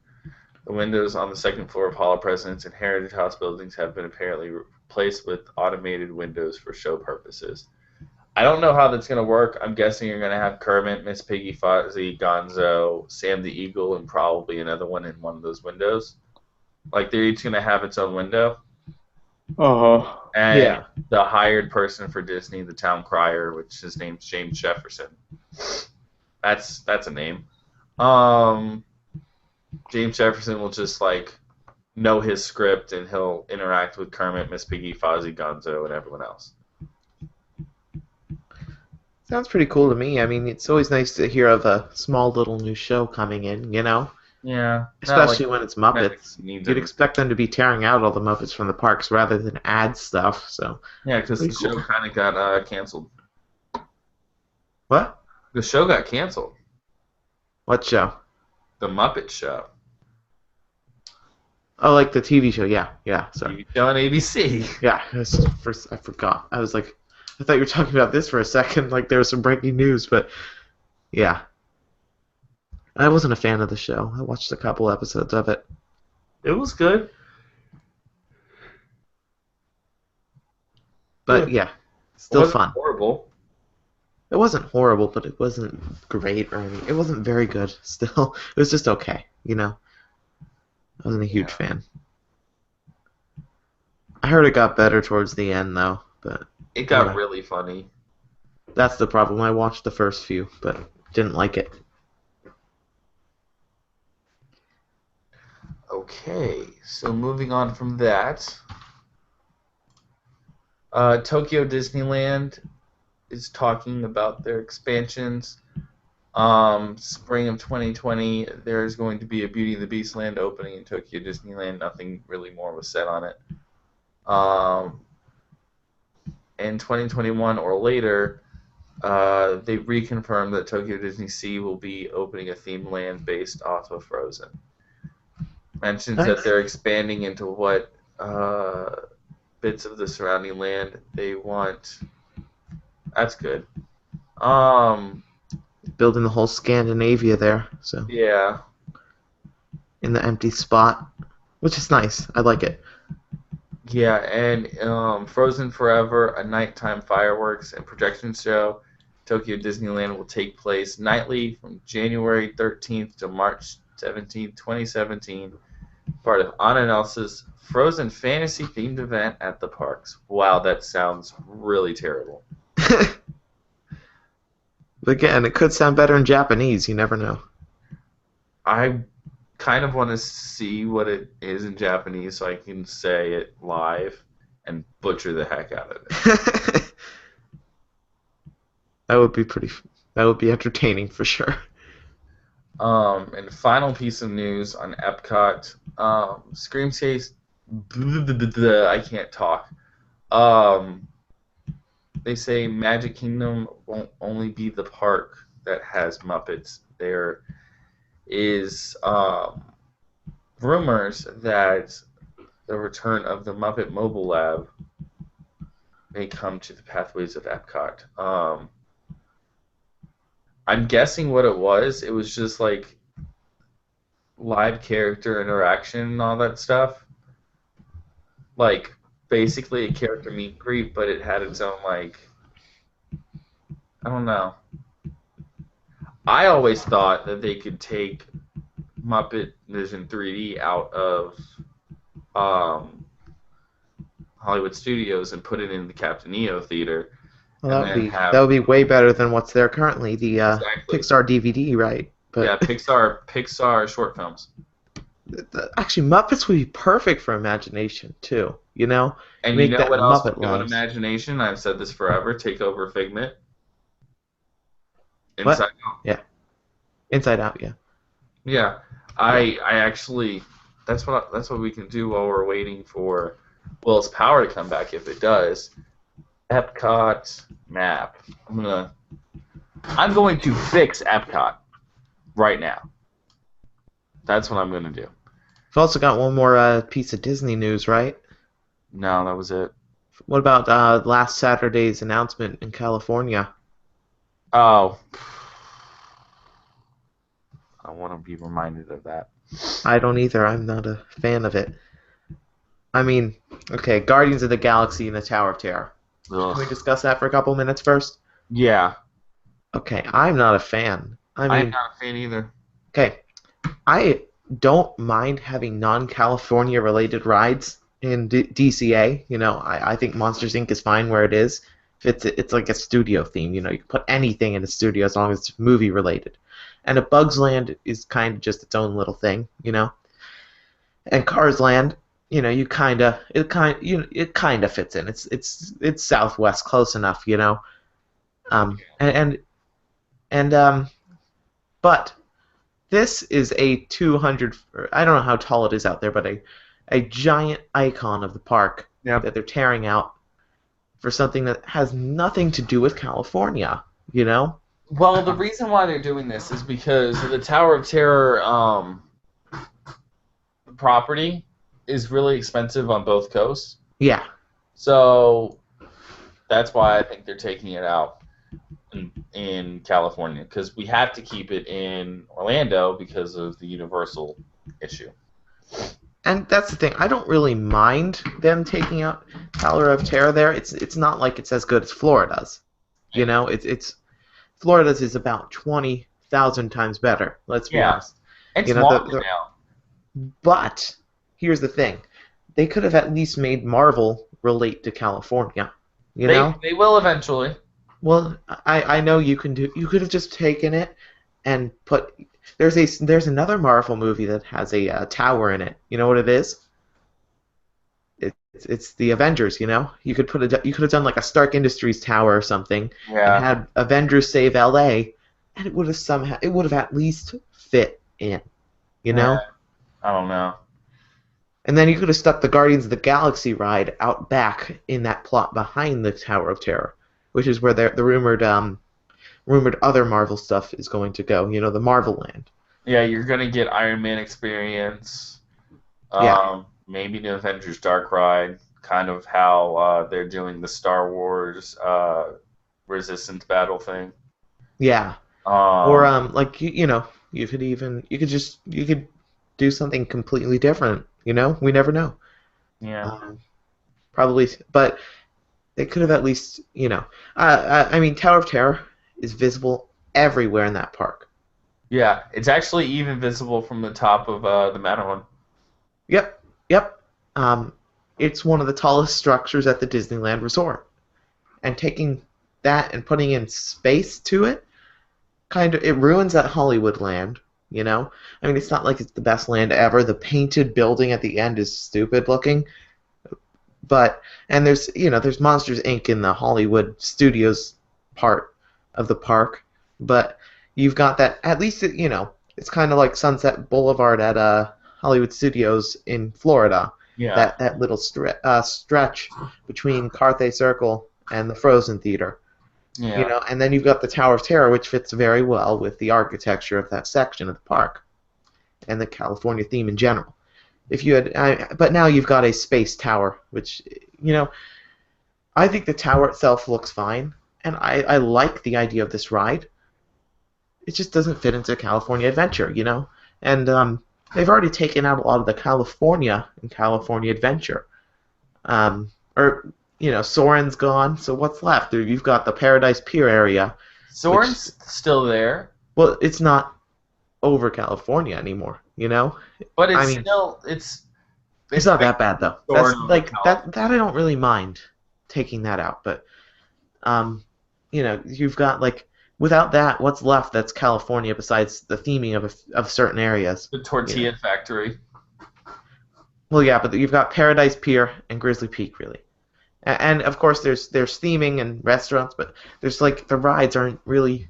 The windows on the second floor of Hall of Presidents and Heritage House buildings have been apparently replaced with automated windows for show purposes. I don't know how that's going to work. I'm guessing you're going to have Kermit, Miss Piggy, Fozzie, Gonzo, Sam the Eagle, and probably another one in one of those windows. Like, they're each going to have its own window. Uh-huh. And the hired person for Disney, the town crier, which his name's James Jefferson. That's a name. James Jefferson will just know his script and he'll interact with Kermit, Miss Piggy, Fozzie, Gonzo, and everyone else. Sounds pretty cool to me. I mean, it's always nice to hear of a small little new show coming in, Yeah. Especially when it's Muppets. You'd expect them to be tearing out all the Muppets from the parks rather than add stuff. So yeah, because the show kind of got canceled. What? The show got canceled. What show? The Muppet Show. Oh, like the TV show. Yeah. Sorry. TV show on ABC. Yeah. I forgot. I was like, I thought you were talking about this for a second. Like there was some breaking news, but yeah. I wasn't a fan of the show. I watched a couple episodes of it. It was good. But yeah, still fun. Horrible. It wasn't horrible, but it wasn't great or anything. It wasn't very good. Still, it was just okay. I wasn't a huge fan. I heard it got better towards the end, though. But it got really funny. That's the problem. I watched the first few, but didn't like it. Okay, so moving on from that, Tokyo Disneyland is talking about their expansions. Spring of 2020, there's going to be a Beauty and the Beast land opening in Tokyo Disneyland. Nothing really more was said on it. In 2021 or later, they reconfirmed that Tokyo Disney Sea will be opening a theme land based off of Frozen. Mentions that they're expanding into what bits of the surrounding land they want. That's good. Building the whole Scandinavia there, so Yeah. in the empty spot, which is nice. I like it. Yeah, and Frozen Forever, a nighttime fireworks and projection show. Tokyo Disneyland will take place nightly from January 13th to March 17th, 2017. Part of Anna and Elsa's Frozen Fantasy themed event at the parks. Wow, that sounds really terrible. But again, it could sound better in Japanese. You never know. I kind of want to see what it is in Japanese so I can say it live and butcher the heck out of it. That would be That would be entertaining for sure. And final piece of news on Epcot, Screamspace. I can't talk. They say Magic Kingdom won't only be the park that has Muppets. There is rumors that the return of the Muppet Mobile Lab may come to the pathways of Epcot. I'm guessing what it was. It was just like live character interaction and all that stuff. Like basically a character meet and greet, but it had its own like, I don't know. I always thought that they could take Muppet Vision 3D out of Hollywood Studios and put it in the Captain EO Theater. Well, that would be way better than what's there currently. The Exactly. Pixar DVD, right? But Yeah, Pixar short films. Actually, Muppets would be perfect for Imagination too. You know, And Make you know that what else Muppet would go in Labs. Imagination? I've said this forever. Take over Figment. What? Inside Out. Inside Out, yeah. Yeah, I actually that's what we can do while we're waiting for Will's Power to come back if it does. Epcot map. I'm going to fix Epcot right now. That's what I'm going to do. We've also got one more piece of Disney news, right? No, that was it. What about last Saturday's announcement in California? Oh. I don't want to be reminded of that. I don't either. I'm not a fan of it. I mean, okay, Guardians of the Galaxy and the Tower of Terror. Can we discuss that for a couple minutes first? Yeah. Okay, I'm not a fan. I'm not a fan either. Okay, I don't mind having non-California related rides in DCA. You know, I think Monsters Inc. is fine where it is. If it's like a studio theme, you know, you can put anything in a studio as long as it's movie related. And a Bugs Land is kind of just its own little thing, you know. And Cars Land, you know, it kind of fits in. It's Southwest, close enough, you know. But this is a 200. I don't know how tall it is out there, but a giant icon of the park that they're tearing out for something that has nothing to do with California, you know. Well, the reason why they're doing this is because the Tower of Terror property is really expensive on both coasts. Yeah. So that's why I think they're taking it out in California, because we have to keep it in Orlando because of the Universal issue. And that's the thing. I don't really mind them taking out Tower of Terror there. It's not like it's as good as Florida's. You know, it's Florida's is about 20,000 times better. Let's be honest. It's you know, longer now. But here's the thing: they could have at least made Marvel relate to California. You know, they will eventually. Well, I know you can do. You could have just taken it and put there's another Marvel movie that has a tower in it. You know what it is? It's the Avengers. You know, you could have done like a Stark Industries tower or something, and Yeah. had Avengers save L.A. and it would have at least fit in. You know. I don't know. And then you could have stuck the Guardians of the Galaxy ride out back in that plot behind the Tower of Terror, which is where the rumored other Marvel stuff is going to go. You know, the Marvel Land. Yeah, you're gonna get Iron Man experience. Yeah. Maybe the Avengers Dark Ride, kind of how they're doing the Star Wars Resistance battle thing. Yeah. Or like you could do something completely different. You know, we never know. Yeah. Probably, but they could have at least, I mean, Tower of Terror is visible everywhere in that park. Yeah, it's actually even visible from the top of the Matterhorn. Yep. It's one of the tallest structures at the Disneyland Resort, and taking that and putting in space to it, it ruins that Hollywood land. You know, I mean, it's not like it's the best land ever. The painted building at the end is stupid looking, and there's Monsters Inc. in the Hollywood Studios part of the park, but you've got that, at least it's kind of like Sunset Boulevard at Hollywood Studios in Florida. Yeah. That little stretch between Carthay Circle and the Frozen Theater. Yeah. You know, and then you've got the Tower of Terror, which fits very well with the architecture of that section of the park and the California theme in general. But now you've got a space tower, which I think the tower itself looks fine, and I like the idea of this ride. It just doesn't fit into California Adventure, and they've already taken out a lot of the California and California Adventure. Soarin's gone, so what's left? You've got the Paradise Pier area. Soarin's still there. Well, it's not over California anymore, But it's not that bad though. That's like that I don't really mind taking that out, but you've got without that, what's left that's California besides the theming of certain areas? The Tortilla Factory. Well, yeah, but you've got Paradise Pier and Grizzly Peak, really. And of course, there's theming and restaurants, but there's the rides don't really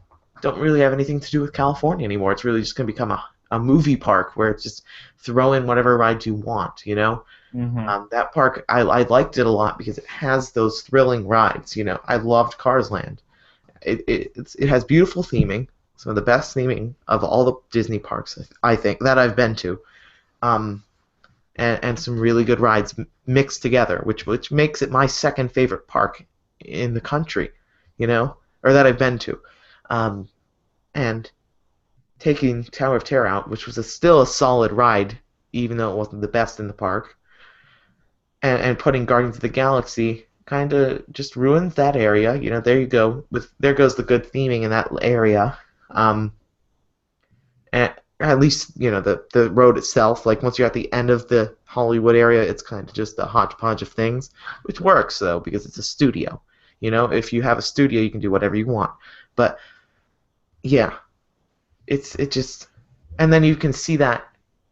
have anything to do with California anymore. It's really just going to become a movie park where it's just throw in whatever rides you want. Mm-hmm. That park, I liked it a lot because it has those thrilling rides. I loved Cars Land. It has beautiful theming, some of the best theming of all the Disney parks I think that I've been to. And some really good rides mixed together, which makes it my second favorite park in the country, or that I've been to. And taking Tower of Terror out, which was still a solid ride, even though it wasn't the best in the park, and putting Guardians of the Galaxy kind of just ruins that area. There you go. There goes the good theming in that area. And at least, the road itself, once you're at the end of the Hollywood area, it's kind of just a hodgepodge of things, which works, though, because it's a studio. If you have a studio, you can do whatever you want. But, yeah, it just... And then you can see that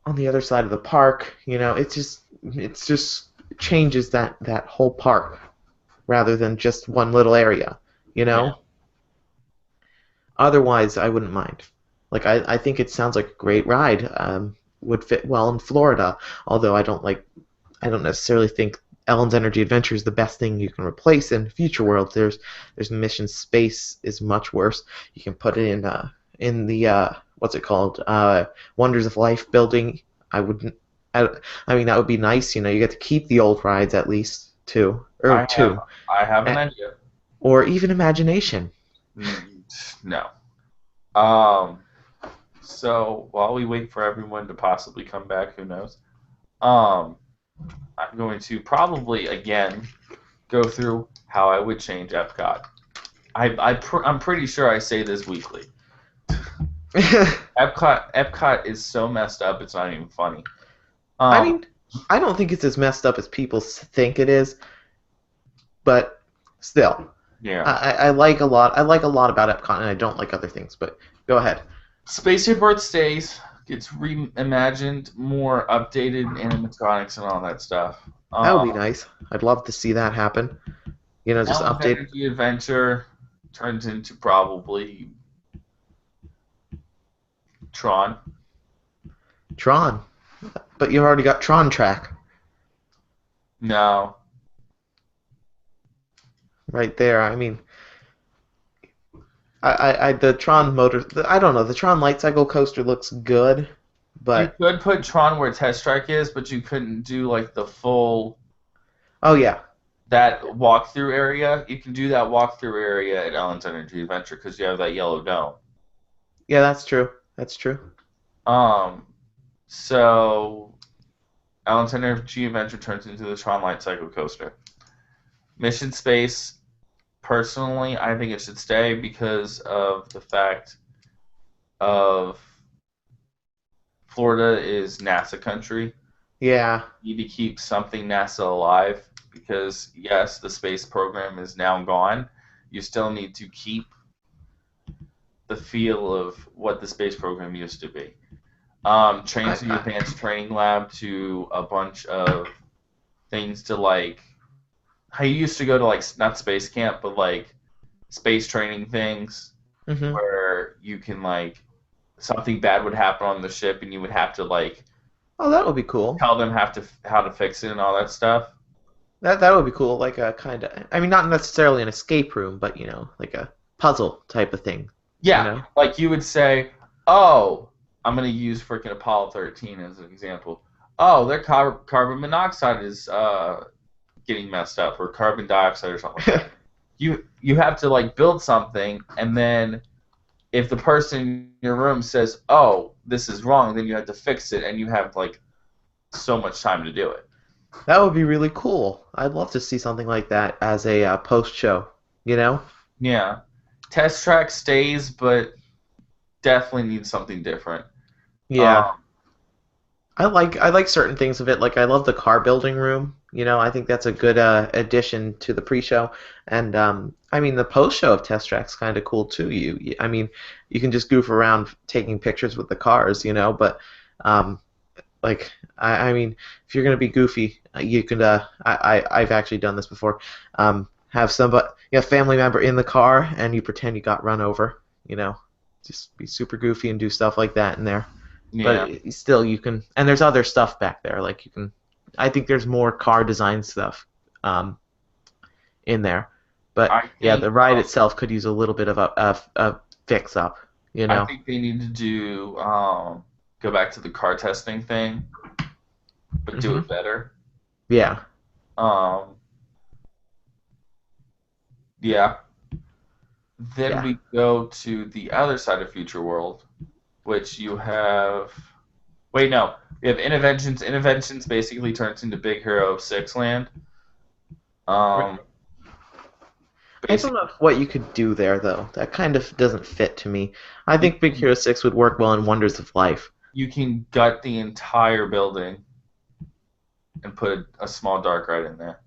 on the other side of the park, it just changes that whole park, rather than just one little area, Yeah. Otherwise, I wouldn't mind. I think it sounds like a great ride. Would fit well in Florida. Although I don't necessarily think Ellen's Energy Adventure is the best thing you can replace in Future World. There's Mission Space is much worse. You can put it in the what's it called? Wonders of Life building. I mean that would be nice. You get to keep the old rides at least two. I have an idea. Or even Imagination. No. So while we wait for everyone to possibly come back, who knows? I'm going to probably again go through how I would change Epcot. I'm pretty sure I say this weekly. Epcot is so messed up, it's not even funny. I mean, I don't think it's as messed up as people think it is, but still. Yeah. I like a lot about Epcot, and I don't like other things. But go ahead. Spaceship Earth stays, gets reimagined, more updated animatronics and all that stuff. That would be nice. I'd love to see that happen. You know, just Alan's update. Energy Adventure turns into probably Tron. Tron. But you've already got Tron Track No. right there. I mean, the Tron motor. I don't know. The Tron Light Cycle coaster looks good, but You could put Tron where Test Track is, but you couldn't do like the full oh yeah, that walkthrough area. You can do that walkthrough area at Alan's Energy Adventure because you have that yellow dome. yeah, that's true. That's true. So Alan's Energy Adventure turns into the Tron Light Cycle coaster. Mission Space, personally, I think it should stay because of the fact of Florida is NASA country. Yeah, You need to keep something NASA alive because, yes, the space program is now gone. You still need to keep the feel of what the space program used to be. Trains the advanced training lab to a bunch of things to like. I used to go to like not space camp, but like space training things hmm where you can like something bad would happen on the ship and you would have to like Oh, that would be cool. tell them how to fix it and all that stuff. That would be cool. Like a kind of. I mean, not necessarily an escape room, but like a puzzle type of thing. Yeah, You know? like you would say, oh, I'm going to use freaking Apollo 13 as an example. Oh, their carbon monoxide is getting messed up, or carbon dioxide or something like that. You have to like build something, and then if the person in your room says, oh, this is wrong, then you have to fix it, and you have like so much time to do it. That would be really cool. I'd love to see something like that as a post show. You know? Yeah. Test Track stays, but definitely needs something different. Yeah. I like certain things of it. Like I love the car building room. I think that's a good addition to the pre-show. And I mean the post-show of Test Track's kind of cool too. I mean, you can just goof around taking pictures with the cars, But like I mean, if you're gonna be goofy, you can. I've actually done this before. Have somebody, family member in the car, and you pretend you got run over. Just be super goofy and do stuff like that in there. Yeah. But still, you can, and there's other stuff back there. Like you can, I think there's more car design stuff in there. But yeah, the ride itself could use a little bit of a fix up. I think they need to do go back to the car testing thing, but do it better. Yeah. Yeah. Then we go to the other side of Future World, which you have. Wait, no. We have Interventions. Interventions basically turns into Big Hero 6 land. I don't know what you could do there, though. That kind of doesn't fit to me. I think Big Hero 6 would work well in Wonders of Life. You can gut the entire building and put a small dark ride in there.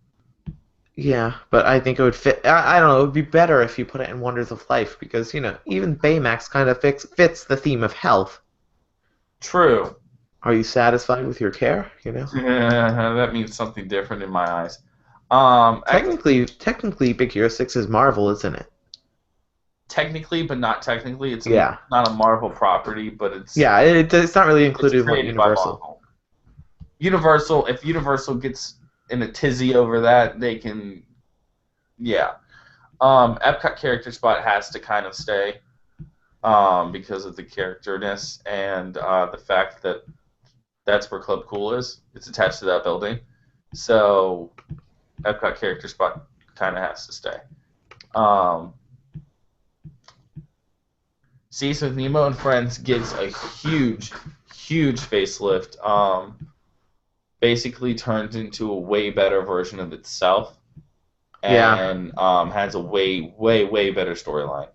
Yeah, but I think it would fit. I don't know. It would be better if you put it in Wonders of Life because even Baymax kind of fits the theme of health. True. Are you satisfied with your care? That means something different in my eyes. Technically, Big Hero 6 is Marvel, isn't it? Technically, but not technically. It's not a Marvel property, but it's it's not really included in Universal. If Universal gets in a tizzy over that, they can, Epcot character spot has to kind of stay because of the characterness and the fact that that's where Club Cool is. It's attached to that building, so Epcot character spot kind of has to stay. Seas with Nemo and Friends gets a huge facelift. Basically turns into a way better version of itself, and has a way better storyline.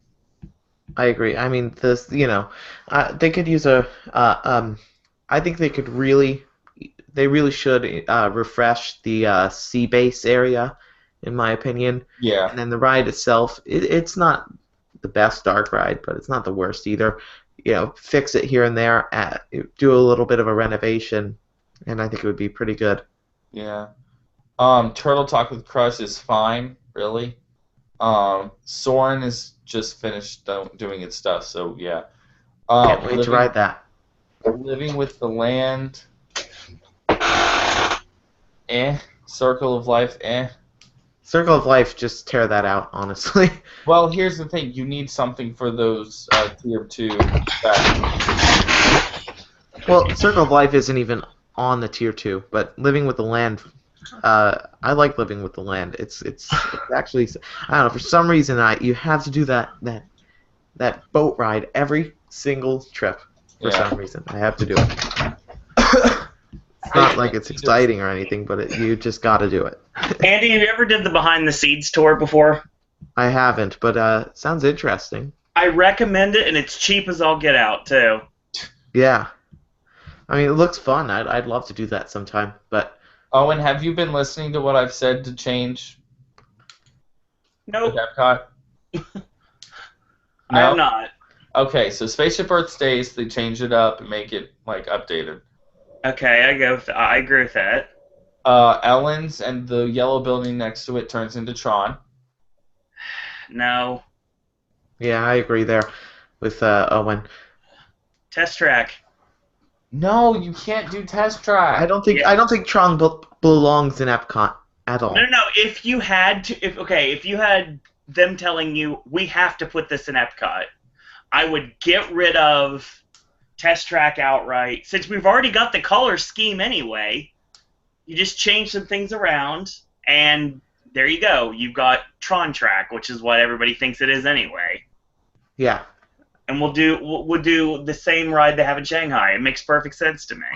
I agree. I mean, they could use I think they really should refresh the sea base area, in my opinion. Yeah. And then the ride itself, it's not the best dark ride, but it's not the worst either. fix it here and there, do a little bit of a renovation, and I think it would be pretty good. Yeah. Turtle Talk with Crush is fine, really. Soren is just finished doing its stuff, so yeah. Can't wait to ride that. Living with the Land. Circle of Life. Circle of Life, just tear that out, honestly. Well, here's the thing. You need something for those Tier 2 Well, Circle of Life isn't even on the Tier 2, but Living with the Land, I like Living with the Land. It's actually, I don't know, for some reason you have to do that boat ride every single trip. For some reason, I have to do it. It's not like it's exciting or anything, but you just got to do it. Andy, have you ever did the Behind the Scenes tour before? I haven't, but sounds interesting. I recommend it, and it's cheap as all get out, too. Yeah. I mean, it looks fun. I'd love to do that sometime, but... Owen, have you been listening to what I've said to change Nope. Epcot? I have not. Okay, so Spaceship Earth stays. They change it up and make it, updated. Okay, I agree with that. Ellen's and the yellow building next to it turns into Tron. No. Yeah, I agree there with Owen. Test Track. No, you can't do Test Track. I don't think Tron belongs in Epcot at all. No. If you had them telling you we have to put this in Epcot, I would get rid of Test Track outright. Since we've already got the color scheme anyway, you just change some things around, and there you go. You've got Tron Track, which is what everybody thinks it is anyway. Yeah. And we'll do the same ride they have in Shanghai. It makes perfect sense to me.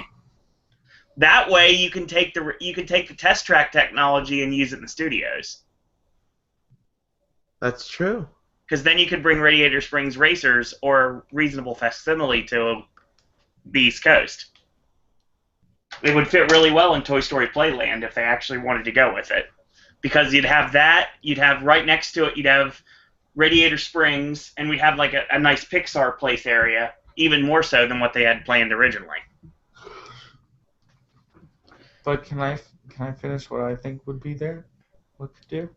That way, you can take the Test Track technology and use it in the studios. That's true. Because then you could bring Radiator Springs Racers or a reasonable facsimile to the East Coast. It would fit really well in Toy Story Playland if they actually wanted to go with it. Because you'd have that, you'd have right next to it, you'd have Radiator Springs, and we'd have like a nice Pixar place area, even more so than what they had planned originally. But can I finish what I think would be there? What to do?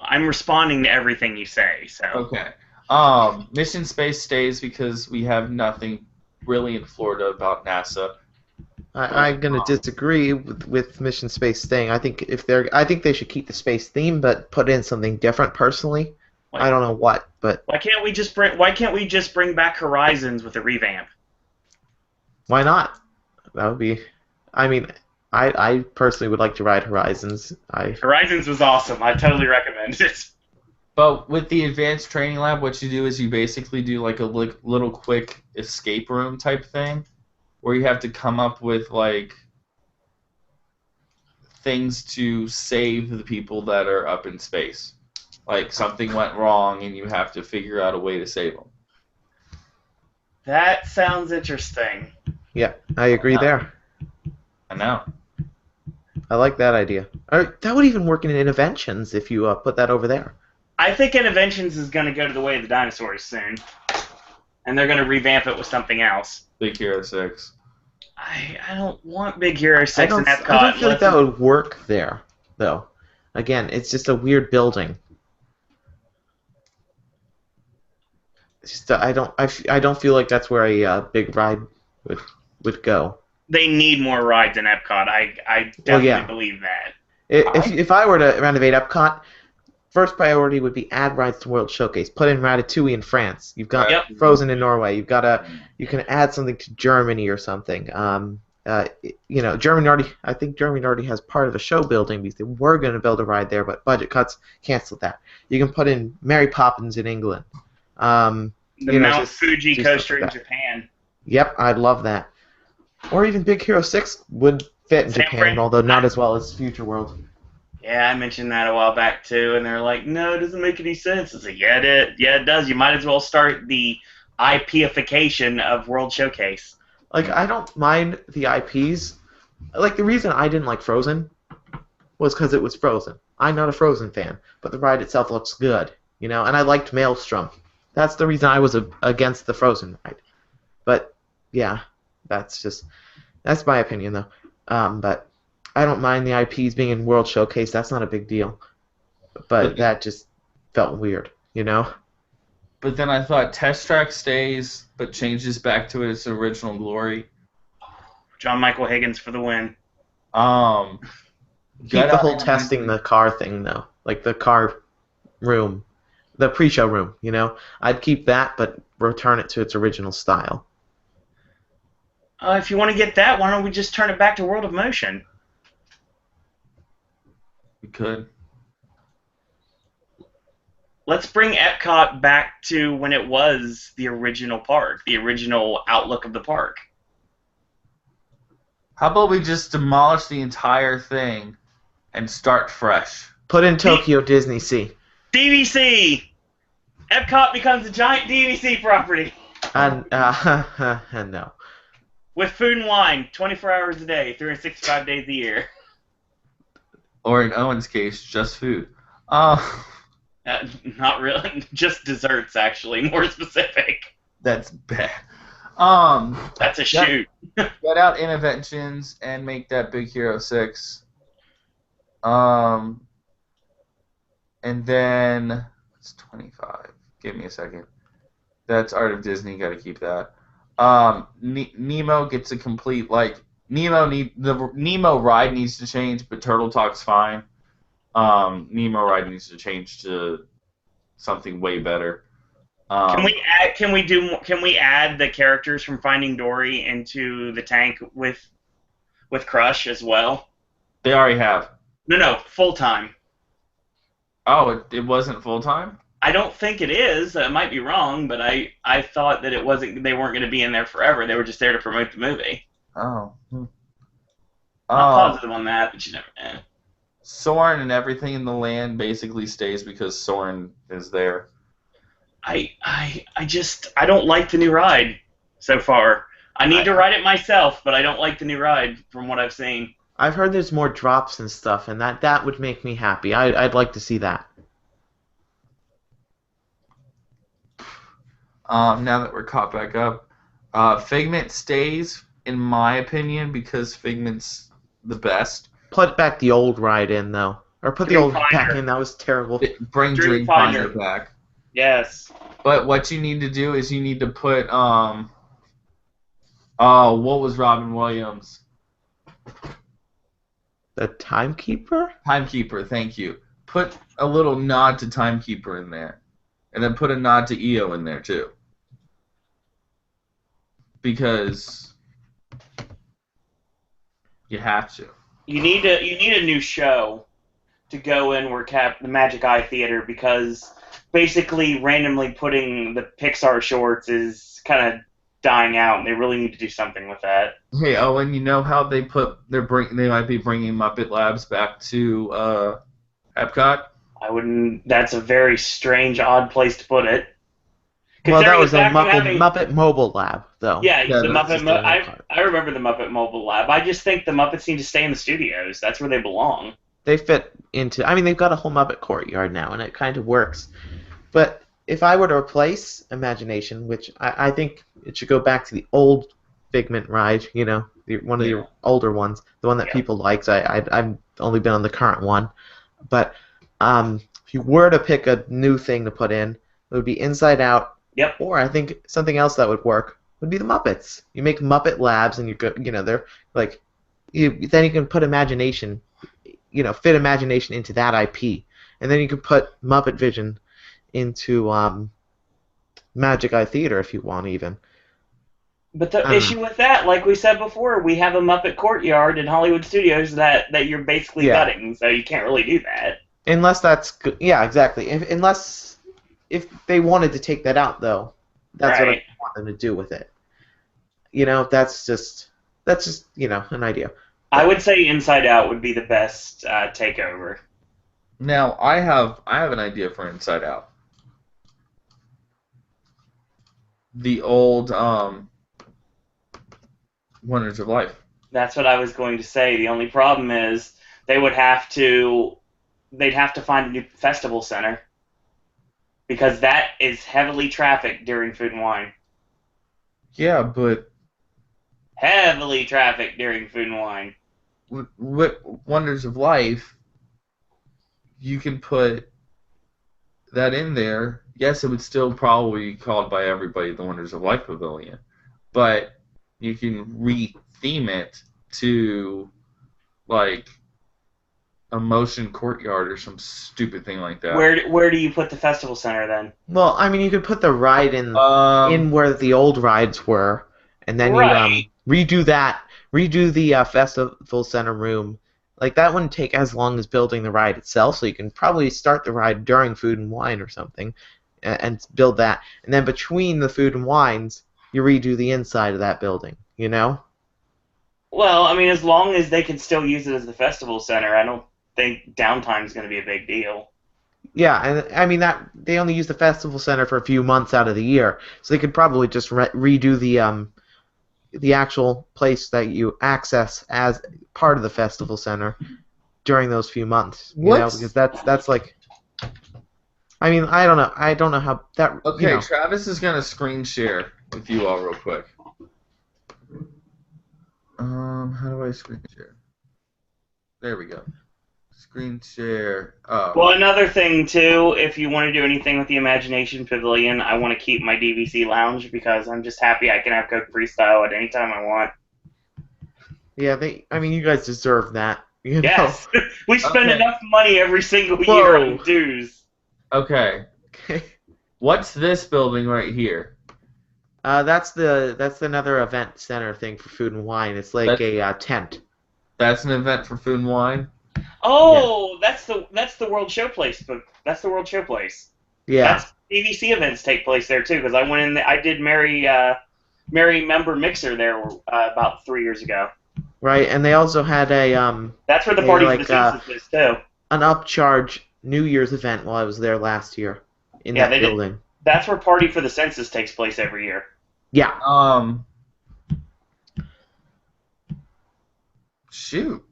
I'm responding to everything you say, so. Okay. Mission Space stays because we have nothing really in Florida about NASA. I'm gonna disagree with Mission Space staying. I think they should keep the space theme, but put in something different. Personally, I don't know what, but why can't we just bring back Horizons with a revamp? Why not? That would be. I mean, I personally would like to ride Horizons. Horizons was awesome. I totally recommend it. But with the advanced training lab, what you do is you basically do like a little quick escape room type thing, where you have to come up with things to save the people that are up in space. Like something went wrong and you have to figure out a way to save them. That sounds interesting. Yeah, I agree there. I know. I like that idea. That would even work in Interventions if you put that over there. I think Interventions is going to go to the way of the dinosaurs soon. And they're going to revamp it with something else. Big Hero 6. I don't want Big Hero 6 in Epcot. I don't feel like that would work there, though. Again, it's just a weird building. It's just I don't feel like that's where a big ride would go. They need more rides in Epcot. I definitely believe that. If I were to renovate Epcot, first priority would be add rides to World Showcase. Put in Ratatouille in France. You've got Frozen in Norway. You can add something to Germany or something. Germany already. I think Germany already has part of the show building because they were going to build a ride there, but budget cuts canceled that. You can put in Mary Poppins in England. The Mount Fuji coaster in Japan. Yep, I'd love that. Or even Big Hero 6 would fit in Japan, although not as well as Future World. Yeah, I mentioned that a while back too, and they're like, "No, it doesn't make any sense." It's like, yeah, it does. You might as well start the IP-ification of World Showcase. Like, I don't mind the IPs. Like, the reason I didn't like Frozen was because it was Frozen. I'm not a Frozen fan, but the ride itself looks good, and I liked Maelstrom. That's the reason I was against the Frozen ride. But yeah, that's my opinion though. But I don't mind the IPs being in World Showcase. That's not a big deal. But that just felt weird, you know? But then I thought Test Track stays, but changes back to its original glory. John Michael Higgins for the win. Keep the whole testing the car thing though, like the car room, the pre-show room. You know, I'd keep that, but return it to its original style. If you want to get that, why don't we just turn it back to World of Motion? We could. Let's bring Epcot back to when it was the original park, the original outlook of the park. How about we just demolish the entire thing and start fresh? Put in Tokyo Disney Sea. DVC! Epcot becomes a giant DVC property. And no. With food and wine, 24 hours a day, 365 days a year. Or in Owen's case, just food. Not really. Just desserts, actually. More specific. That's bad. That's a shoot. Get out Interventions and make that Big Hero 6. And then it's 25. Give me a second. That's Art of Disney. Got to keep that. Nemo gets a complete the Nemo ride needs to change, but Turtle Talk's fine. Nemo ride needs to change to something way better. Can we add the characters from Finding Dory into the tank with Crush as well? They already have. No, full time. Oh, it wasn't full time? I don't think it is. I might be wrong, but I thought that it wasn't. They weren't going to be in there forever. They were just there to promote the movie. Oh. Not positive on that, but you never know. Soren and everything in the land basically stays because Soren is there. I don't like the new ride so far. I need to ride it myself, but I don't like the new ride from what I've seen. I've heard there's more drops and stuff, and that would make me happy. I'd like to see that. Now that we're caught back up, Figment stays, in my opinion, because Figment's the best. Put back the old ride in, though. Or put the old back in. That was terrible. Bring Dreamfinder back. Yes. But what you need to do is you need to put, what was Robin Williams? The Timekeeper? Timekeeper, thank you. Put a little nod to Timekeeper in there. And then put a nod to EO in there, too. Because you have to. You need a new show to go in where the Magic Eye Theater, because basically randomly putting the Pixar shorts is kind of dying out, and they really need to do something with that. Hey Owen, you know how they might be bringing Muppet Labs back to Epcot? That's a very strange, odd place to put it. Well, that was a Muppet Mobile Lab, though. Yeah, the Muppet. I remember the Muppet Mobile Lab. I just think the Muppets need to stay in the studios. That's where they belong. They fit into. I mean, they've got a whole Muppet courtyard now, and it kind of works. But if I were to replace Imagination, which I think it should go back to the old Figment ride, you know, one of the older ones, the one that people liked. I've only been on the current one, but if you were to pick a new thing to put in, it would be Inside Out. Yep. Or I think something else that would work would be the Muppets. You make Muppet Labs, and they're like, then you can put Imagination, fit Imagination into that IP, and then you can put Muppet Vision into Magic Eye Theater if you want, even. But the issue with that, like we said before, we have a Muppet Courtyard in Hollywood Studios that you're basically gutting, so you can't really do that. Unless that's good. Yeah, exactly. If they wanted to take that out, though, that's what I want them to do with it. That's just an idea. I would say Inside Out would be the best takeover. Now, I have an idea for Inside Out. The old Wonders of Life. That's what I was going to say. The only problem is they'd have to find a new festival center. because that is heavily trafficked during Food and Wine. Yeah, but Heavily trafficked during Food and Wine. with Wonders of Life, you can put that in there. Yes, it would still probably be called by everybody the Wonders of Life Pavilion, but you can re-theme it to like a motion courtyard or some stupid thing like that. Where do you put the festival center then? Well, I mean, you could put the ride in where the old rides were, and then Right. you redo the festival center room. Like that wouldn't take as long as building the ride itself, so you can probably start the ride during Food and Wine or something, and build that. And then between the Food and Wines, you redo the inside of that building. You know? Well, I mean, as long as they can still use it as the festival center, I don't think downtime is going to be a big deal. Yeah, and I mean that they only use the festival center for a few months out of the year, so they could probably just redo the actual place that you access as part of the festival center during those few months. You know, because that's like, I mean, I don't know how that. Okay, You know. Travis is gonna screen share with you all real quick. How do I screen share? There we go. Screen share. Oh. Well, another thing too, if you want to do anything with the Imagination Pavilion, I want to keep my DVC lounge because I'm just happy I can have Coke Freestyle at any time I want. Yeah, I mean, you guys deserve that. You know? Yes, we spend Okay. enough money every single year on dues. Okay. What's this building right here? That's another event center thing for Food and Wine. It's like a tent. That's an event for Food and Wine. Oh, that's the World Showplace. But that's the World Showplace. Yeah. That's DVC events take place there too. Because I went in. I did Merry Member Mixer there about 3 years ago. Right, and they also had a That's where the party for the census is too. an upcharge New Year's event while I was there last year in that building. That's where Party for the Census takes place every year. Yeah. Shoot.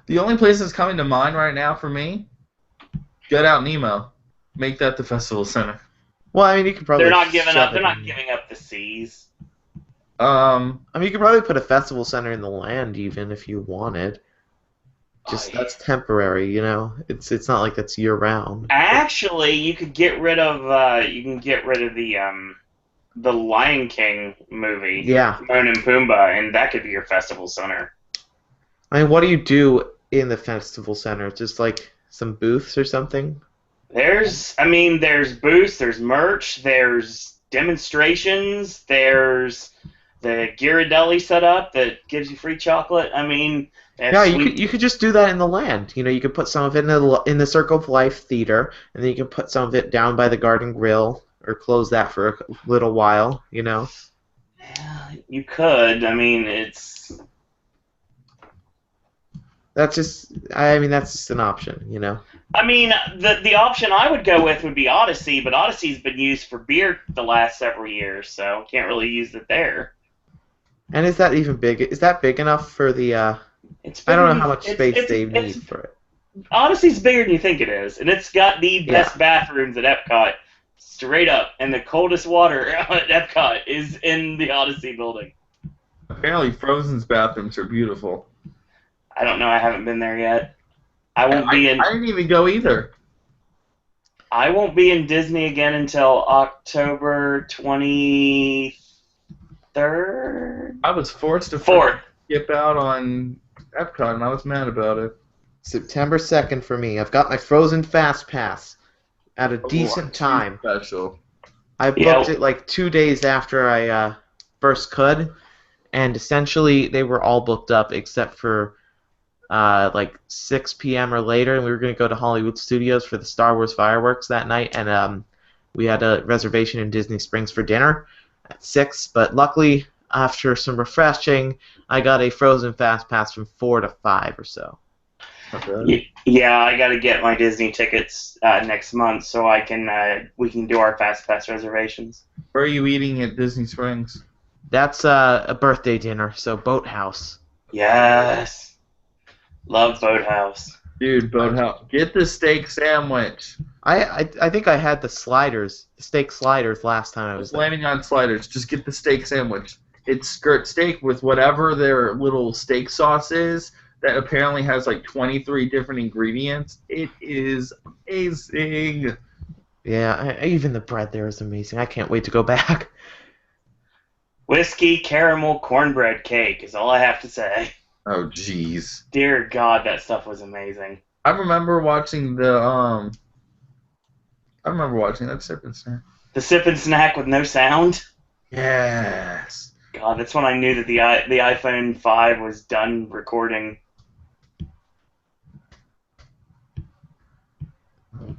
The only place that's coming to mind right now for me, Get Out Nemo. Make that the festival center. Well, I mean, you could probably. They're not giving up. shove They're it not in. giving up the seas. I mean, you could probably put a festival center in the land even if you wanted. Just that's temporary, you know. It's not like that's year round. Actually, you could get rid of the Lion King movie. Yeah. Timon and Pumbaa, and that could be your festival center. I mean, what do you do in the festival center? Just like some booths or something? There's booths, there's merch, there's demonstrations, there's the Ghirardelli set up that gives you free chocolate. I mean, yeah, you could just do that in the land. You know, you could put some of it in the Circle of Life Theater, and then you can put some of it down by the Garden Grill, or close that for a little while. You know. Yeah, you could. I mean, that's just an option. You know. I mean, the option I would go with would be Odyssey, but Odyssey's been used for beer the last several years, so can't really use it there. And is that even big? Is that big enough for the? I don't know how much space they need for it. Odyssey's bigger than you think it is, and it's got the best bathrooms at Epcot, straight up. And the coldest water at Epcot is in the Odyssey building. Apparently, Frozen's bathrooms are beautiful. I don't know. I haven't been there yet. I didn't even go either. I won't be in Disney again until October 23rd. I was forced to skip out on Epcot, and I was mad about it. September 2nd for me. I've got my Frozen Fast Pass at a decent time. Special. I booked it like 2 days after I first could, and essentially they were all booked up except for like 6 p.m. or later, and we were going to go to Hollywood Studios for the Star Wars fireworks that night, and we had a reservation in Disney Springs for dinner at 6, but luckily, after some refreshing, I got a Frozen Fast Pass from 4 to 5 or so. Okay. Yeah, I got to get my Disney tickets next month so we can do our Fast Pass reservations. Where are you eating at Disney Springs? That's a birthday dinner, so Boathouse. Yes. Love Boathouse. Dude, but get the steak sandwich. I think I had the steak sliders last time I I was was there. landing on sliders. Just get the steak sandwich. It's skirt steak with whatever their little steak sauce is that apparently has like 23 different ingredients. It is amazing. Yeah, even the bread there is amazing. I can't wait to go back. Whiskey caramel cornbread cake is all I have to say. Oh, jeez. Dear God, that stuff was amazing. I remember watching that Sip and Snack. The sip and snack with no sound. Yes. God, that's when I knew that the iPhone 5 was done recording.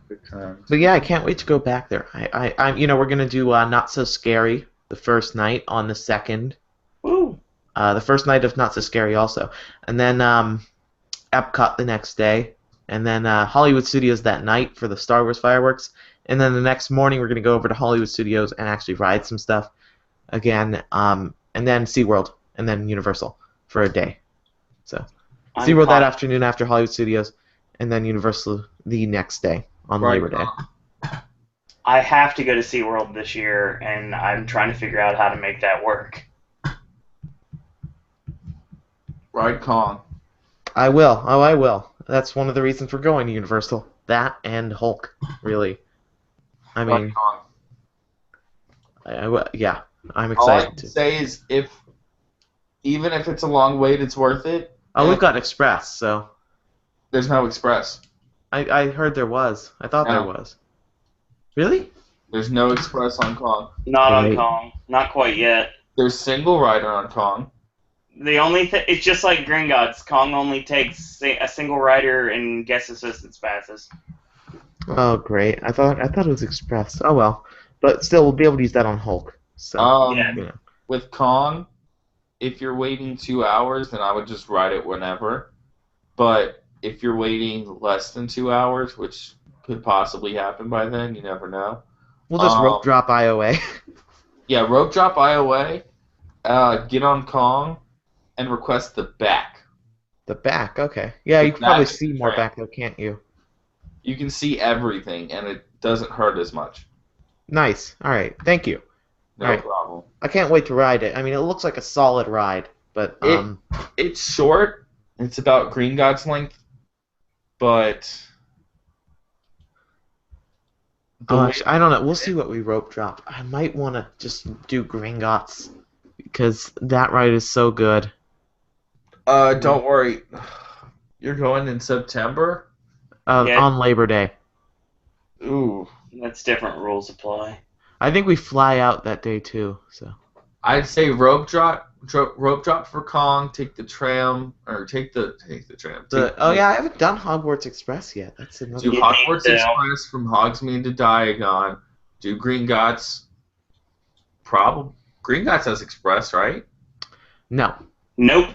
Good times. But yeah, I can't wait to go back there. We're gonna do Not So Scary the first night on the 2nd. Woo! The first night of Not So Scary also, and then Epcot the next day, and then Hollywood Studios that night for the Star Wars fireworks, and then the next morning we're gonna go over to Hollywood Studios and actually ride some stuff again, and then SeaWorld, and then Universal for a day. So SeaWorld that afternoon after Hollywood Studios, and then Universal the next day on Labor Day. I have to go to SeaWorld this year, and I'm trying to figure out how to make that work. Ride Kong. I will. Oh, I will. That's one of the reasons we're going to Universal. That and Hulk, really. I mean, yeah, I'm All I excited can say is even if it's a long wait, it's worth it. Oh, we've got Express, so. There's no Express. I heard there was. I thought there was. Really? There's no Express on Kong. Not on Kong. Not quite yet. There's single rider on Kong. The only it's just like Gringotts. Kong only takes a single rider and guest assistance passes. Oh, great. I thought it was Express. Oh, well. But still, we'll be able to use that on Hulk. So, yeah. With Kong, if you're waiting 2 hours, then I would just ride it whenever. But if you're waiting less than 2 hours, which could possibly happen by then, you never know. We'll just rope drop IOA. Yeah, rope drop IOA, get on Kong, and request the back. The back, okay. Yeah, you can probably see more back though, can't you? You can see everything, and it doesn't hurt as much. Nice. All right. Thank you. No problem. I can't wait to ride it. I mean, it looks like a solid ride, but it's short. It's about Gringotts length, but gosh, I don't know. We'll see what we rope drop. I might want to just do Gringotts because that ride is so good. Don't worry. You're going in September? On Labor Day. Ooh. That's different rules apply. I think we fly out that day too. So. I'd say rope drop for Kong. Take the tram, or take the tram. I haven't done Hogwarts Express yet. That's another. Do Hogwarts Express from Hogsmeade to Diagon. Do Gringotts. Gringotts has Express, right? No. Nope.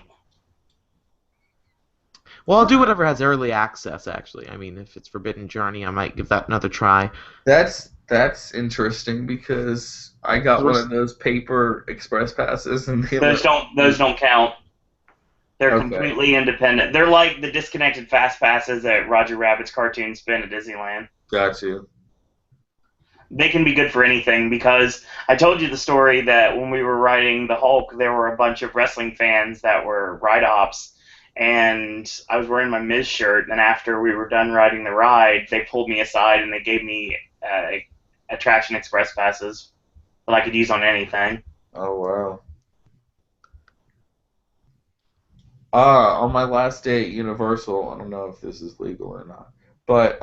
Well, I'll do whatever has early access. Actually, I mean, if it's Forbidden Journey, I might give that another try. That's interesting because I got one of those paper express passes, and those don't count. They're completely independent. They're like the disconnected fast passes that Roger Rabbit's cartoon spin at Disneyland. Got you. They can be good for anything because I told you the story that when we were riding the Hulk, there were a bunch of wrestling fans that were ride ops. And I was wearing my Miz shirt, and after we were done riding the ride, they pulled me aside and they gave me attraction express passes that I could use on anything. Oh, wow. On my last day at Universal, I don't know if this is legal or not, but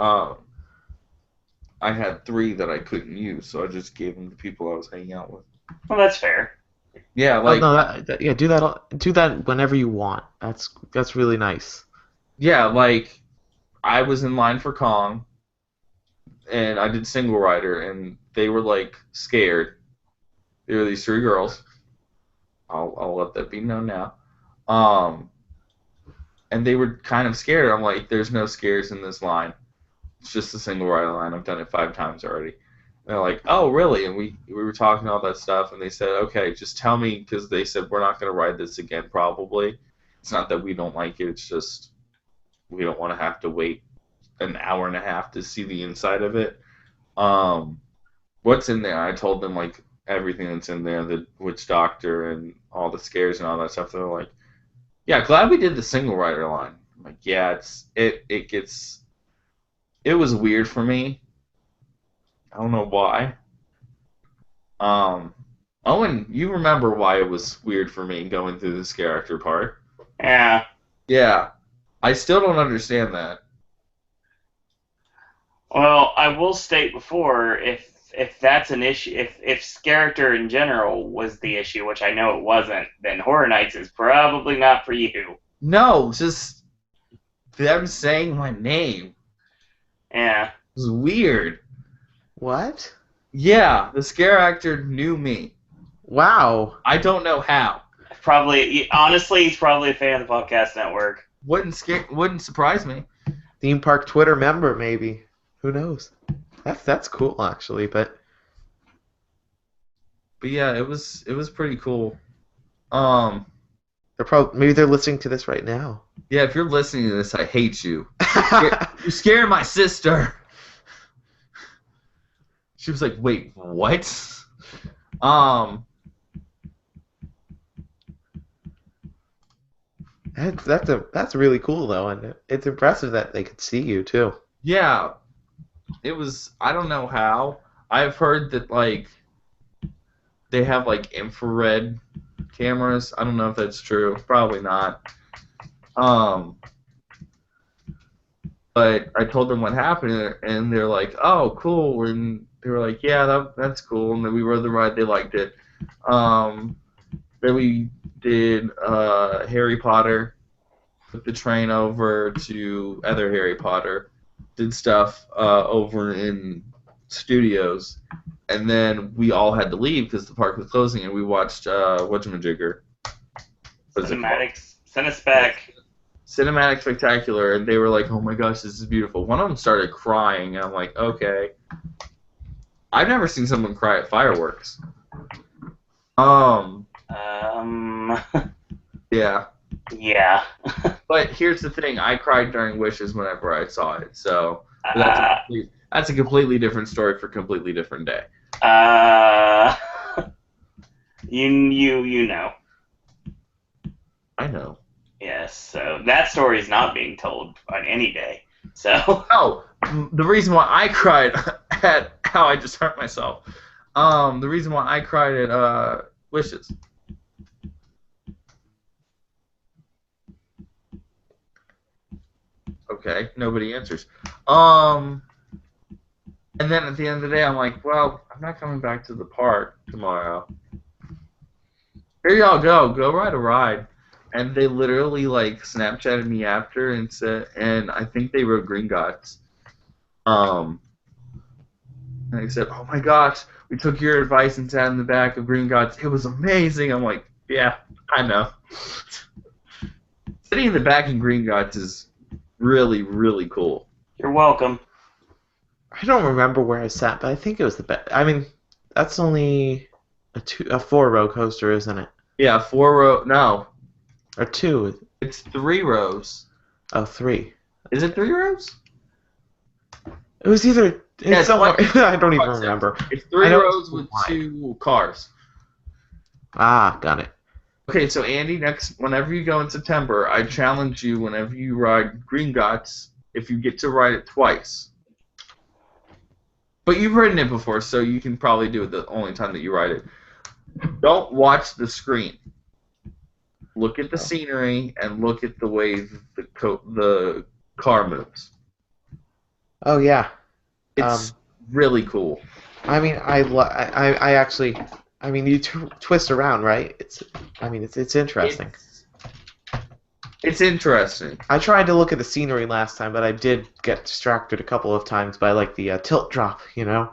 I had 3 that I couldn't use, so I just gave them to people I was hanging out with. Well, that's fair. Yeah, like do that whenever you want. That's really nice. Yeah, like I was in line for Kong, and I did single rider, and they were like scared. There were these 3 girls. I'll let that be known now. And they were kind of scared. I'm like, there's no scares in this line. It's just a single rider line. I've done it 5 times already. And they're like, oh, really? And we were talking all that stuff, and they said, okay, just tell me, because they said we're not going to ride this again probably. It's not that we don't like it. It's just we don't want to have to wait an hour and a half to see the inside of it. What's in there? I told them like everything that's in there, the witch doctor and all the scares and all that stuff. They're like, yeah, glad we did the single rider line. I'm like, yeah, it was weird for me. I don't know why. Owen, you remember why it was weird for me going through this character part? Yeah. Yeah. I still don't understand that. Well, I will state before, if that's an issue, if character in general was the issue, which I know it wasn't, then Horror Nights is probably not for you. No, just them saying my name. Yeah. It was weird. What? Yeah, the scare actor knew me. Wow. I don't know how. Honestly, he's probably a fan of the podcast network. Wouldn't surprise me. Theme park Twitter member, maybe. Who knows? That's cool, actually. But yeah, it was pretty cool. maybe they're listening to this right now. Yeah, if you're listening to this, I hate you. You scared my sister. She was like, "Wait, what?" That's really cool though, and it's impressive that they could see you too. Yeah, it was. I don't know how. I've heard that like they have like infrared cameras. I don't know if that's true. Probably not. But I told them what happened, and they're like, "Oh, cool." And they were like, "Yeah, that's cool." And then we rode the ride. They liked it. Then we did Harry Potter. Took the train over to other Harry Potter. Did stuff over in studios. And then we all had to leave because the park was closing, and we watched whatchamajigger. Cinematic Spectacular, and they were like, "Oh my gosh, this is beautiful." One of them started crying, and I'm like, okay. I've never seen someone cry at fireworks. Yeah. Yeah. But here's the thing, I cried during Wishes whenever I saw it, so that's a completely different story for a completely different day. You know. I know. Yes, so that story is not being told on any day. So. Oh, the reason why I cried at how I just hurt myself. The reason why I cried at Wishes. Okay, nobody answers. And then at the end of the day, I'm like, well, I'm not coming back to the park tomorrow. Here y'all go ride a ride. And they literally like Snapchatted me after and said, and I think they wrote Green Gots. And they said, "Oh my gosh, we took your advice and sat in the back of Green Gots. It was amazing." I'm like, yeah, I know. Sitting in the back in Green Gots is really, really cool. You're welcome. I don't remember where I sat, but I think it was the best. I mean, that's only a 4-row coaster, isn't it? Yeah, 4-row. No. Or 2. It's 3 rows. Oh, 3. Is it 3 rows? It was either. Yeah, it's somewhere. I don't even remember. It's 3 rows with 2 cars. Ah, got it. Okay, so Andy, whenever you go in September, I challenge you whenever you ride Green Gots, if you get to ride it twice. But you've ridden it before, so you can probably do it the only time that you ride it. Don't watch the screen. Look at the scenery and look at the way the car moves. Oh yeah, it's really cool. I mean, I actually, I mean, you twist around, right? It's interesting. It's interesting. I tried to look at the scenery last time, but I did get distracted a couple of times by like the tilt drop, and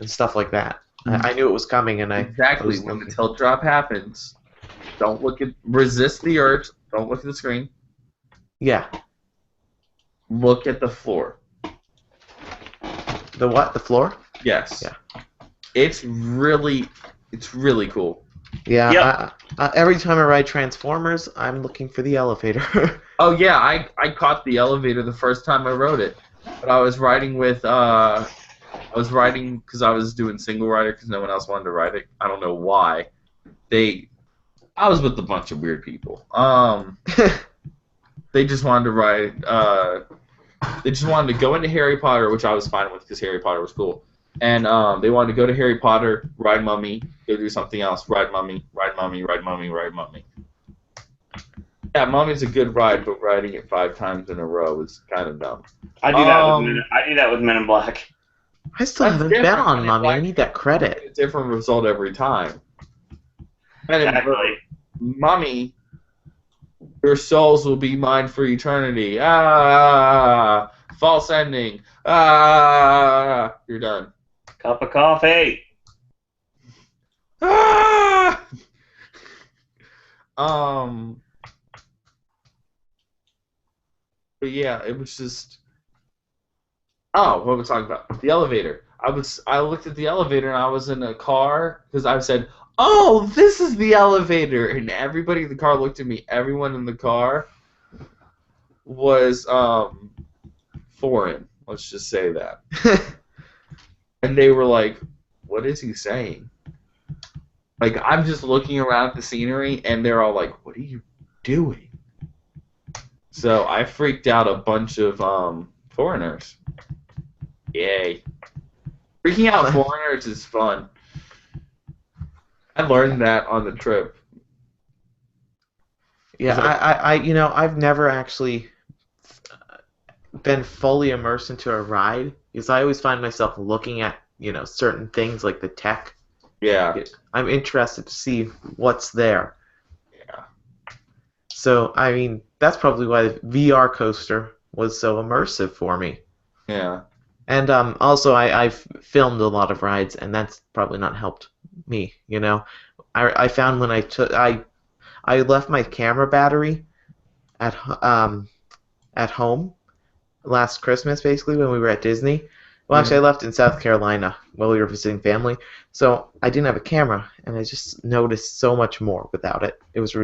stuff like that. I knew it was coming, and exactly when the tilt drop happens. Don't resist the urge. Don't look at the screen. Yeah. Look at the floor. The what? The floor? Yes. Yeah. It's really cool. Yeah. Yep. Every time I ride Transformers, I'm looking for the elevator. Oh yeah, I caught the elevator the first time I rode it, but I was riding with because I was doing single rider because no one else wanted to ride it. I don't know why. I was with a bunch of weird people. They just wanted to ride. They just wanted to go into Harry Potter, which I was fine with because Harry Potter was cool. And they wanted to go to Harry Potter, ride Mummy, go do something else, ride Mummy, ride Mummy, ride Mummy, ride Mummy. Yeah, Mummy's a good ride, but riding it 5 times in a row is kind of dumb. I do that with Men in Black. I still haven't been on Mummy. I need that credit. A different result every time. And Mummy, your souls will be mine for eternity. Ah, false ending. Ah, you're done. Cup of coffee. Ah! But yeah, it was just. Oh, what we're talking about? The elevator. I looked at the elevator and I was in a car because I said, "Oh, this is the elevator," and everybody in the car looked at me. Everyone in the car was foreign. Let's just say that. And they were like, "What is he saying?" Like, I'm just looking around at the scenery, and they're all like, "What are you doing?" So I freaked out a bunch of foreigners. Yay. Freaking out foreigners is fun. I learned that on the trip. Yeah, I've never actually been fully immersed into a ride because I always find myself looking at, certain things like the tech. Yeah. I'm interested to see what's there. Yeah. So, I mean, that's probably why the VR coaster was so immersive for me. Yeah. And also, I've filmed a lot of rides, and that's probably not helped me, I found when I left my camera battery at home last Christmas, basically, when we were at Disney. Well, actually, I left in South Carolina while we were visiting family, so I didn't have a camera, and I just noticed so much more without it. It was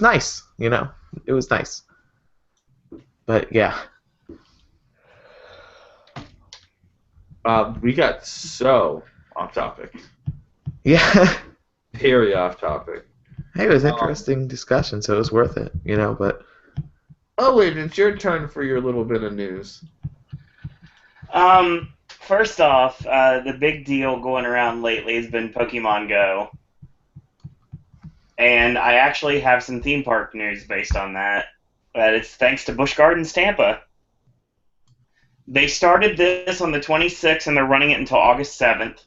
nice, It was nice. But yeah. We got so off topic. Yeah. Very off topic. Hey, it was an interesting discussion, so it was worth it, but... Oh, wait, it's your turn for your little bit of news. First off, the big deal going around lately has been Pokemon Go. And I actually have some theme park news based on that. But it's thanks to Busch Gardens Tampa. They started this on the 26th, and they're running it until August 7th.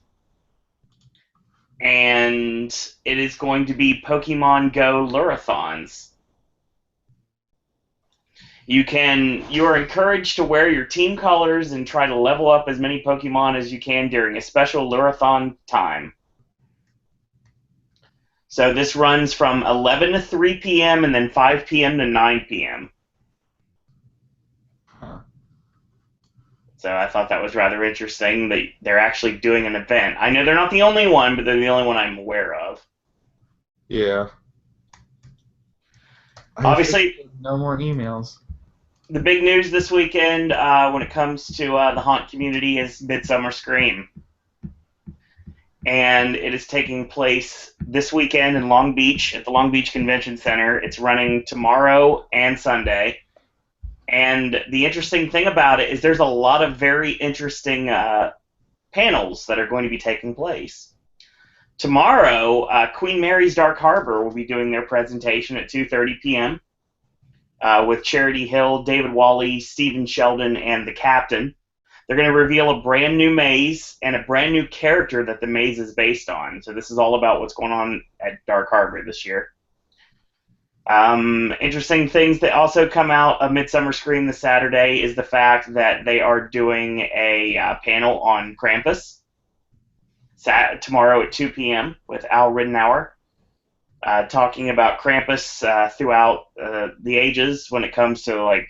And it is going to be Pokemon Go Lurathons. You are encouraged to wear your team colors and try to level up as many Pokemon as you can during a special Lurathon time. So this runs from 11 to 3 p.m. and then 5 p.m. to 9 p.m. Huh. So I thought that was rather interesting that they're actually doing an event. I know they're not the only one, but they're the only one I'm aware of. Yeah. Obviously, no more emails. The big news this weekend when it comes to the haunt community is Midsummer Scream. And it is taking place this weekend in Long Beach at the Long Beach Convention Center. It's running tomorrow and Sunday. And the interesting thing about it is there's a lot of very interesting panels that are going to be taking place. Tomorrow, Queen Mary's Dark Harbor will be doing their presentation at 2:30 p.m. With Charity Hill, David Wally, Stephen Sheldon, and the Captain. They're going to reveal a brand new maze and a brand new character that the maze is based on. So this is all about what's going on at Dark Harbor this year. Interesting things that also come out of Midsummer Scream this Saturday is the fact that they are doing a panel on Krampus tomorrow at 2 p.m. with Al Ridenour, talking about Krampus throughout the ages when it comes to like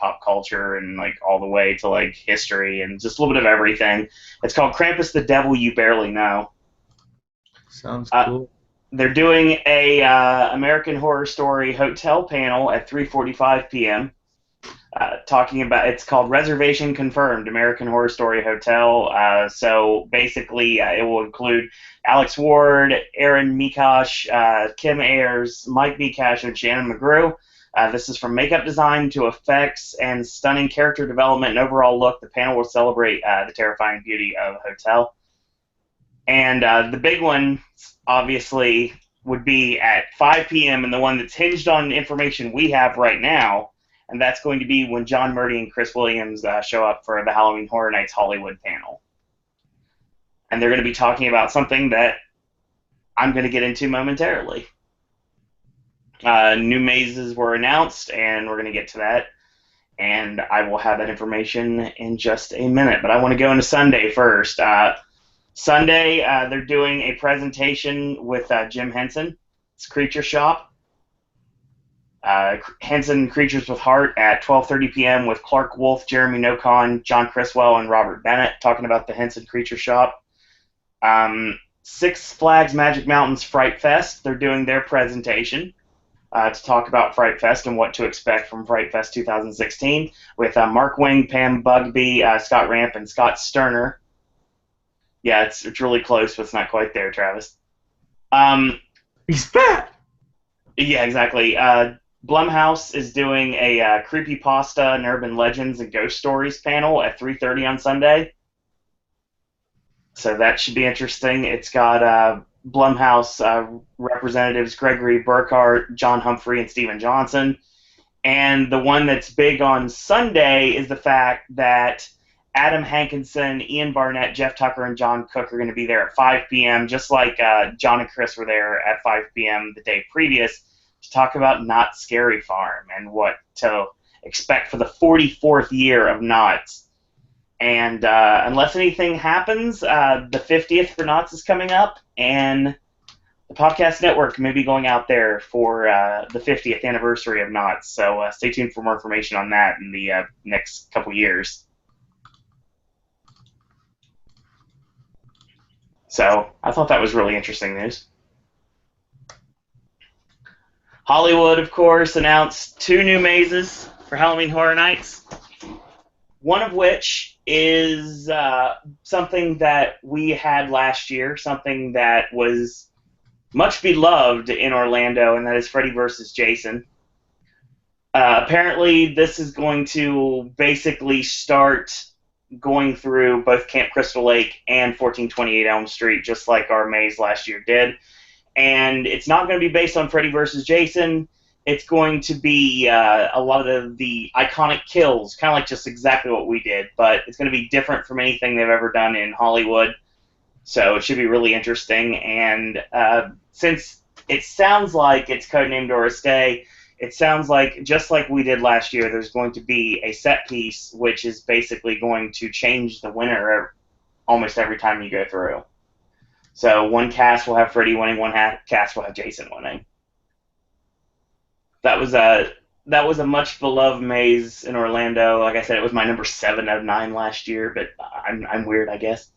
pop culture and like all the way to like history and just a little bit of everything. It's called Krampus the Devil You Barely Know. Sounds cool. They're doing a American Horror Story hotel panel at 3:45 p.m. Talking about, it's called Reservation Confirmed American Horror Story Hotel. So basically, it will include Alex Ward, Erin Mikosh, Kim Ayers, Mike B. Cash, and Shannon McGrew. This is from makeup design to effects and stunning character development and overall look. The panel will celebrate the terrifying beauty of Hotel. And the big one, obviously, would be at 5 p.m. and the one that's hinged on information we have right now, and that's going to be when John Murdy and Chris Williams show up for the Halloween Horror Nights Hollywood panel. And they're going to be talking about something that I'm going to get into momentarily. New mazes were announced, and we're going to get to that. And I will have that information in just a minute. But I want to go into Sunday first. Sunday, they're doing a presentation with Jim Henson. It's Creature Shop. Henson Creatures with Heart at 12:30 p.m. with Clark Wolf, Jeremy Nocon, John Criswell, and Robert Bennett talking about the Henson Creature Shop. Six Flags Magic Mountain's Fright Fest. They're doing their presentation to talk about Fright Fest and what to expect from Fright Fest 2016 with Mark Wing, Pam Bugby, Scott Ramp, and Scott Sterner. Yeah, it's really close, but it's not quite there, Travis. He's back! Yeah, exactly. Blumhouse is doing a Creepypasta and Urban Legends and Ghost Stories panel at 3:30 on Sunday. So that should be interesting. It's got Blumhouse representatives Gregory Burkhart, John Humphrey, and Stephen Johnson. And the one that's big on Sunday is the fact that Adam Hankinson, Ian Barnett, Jeff Tucker, and John Cook are going to be there at 5 p.m., just like John and Chris were there at 5 p.m. the day previous to talk about Knott's Scary Farm and what to expect for the 44th year of Knott's. And unless anything happens, the 50th for Knott's is coming up, and the podcast network may be going out there for the 50th anniversary of Knott's. So stay tuned for more information on that in the next couple years. So I thought that was really interesting news. Hollywood, of course, announced 2 new mazes for Halloween Horror Nights, one of which is something that we had last year, something that was much beloved in Orlando, and that is Freddy vs. Jason. Apparently, this is going to basically start going through both Camp Crystal Lake and 1428 Elm Street, just like our maze last year did. And it's not going to be based on Freddy vs. Jason. It's going to be a lot of the iconic kills, kind of like just exactly what we did, but it's going to be different from anything they've ever done in Hollywood. So it should be really interesting. And since it sounds like it's codenamed Doris Day, it sounds like, just like we did last year, there's going to be a set piece which is basically going to change the winner almost every time you go through. So one cast will have Freddy winning, one cast will have Jason winning. That was a much beloved maze in Orlando. Like I said, it was my number 7 out of 9 last year, but I'm weird, I guess.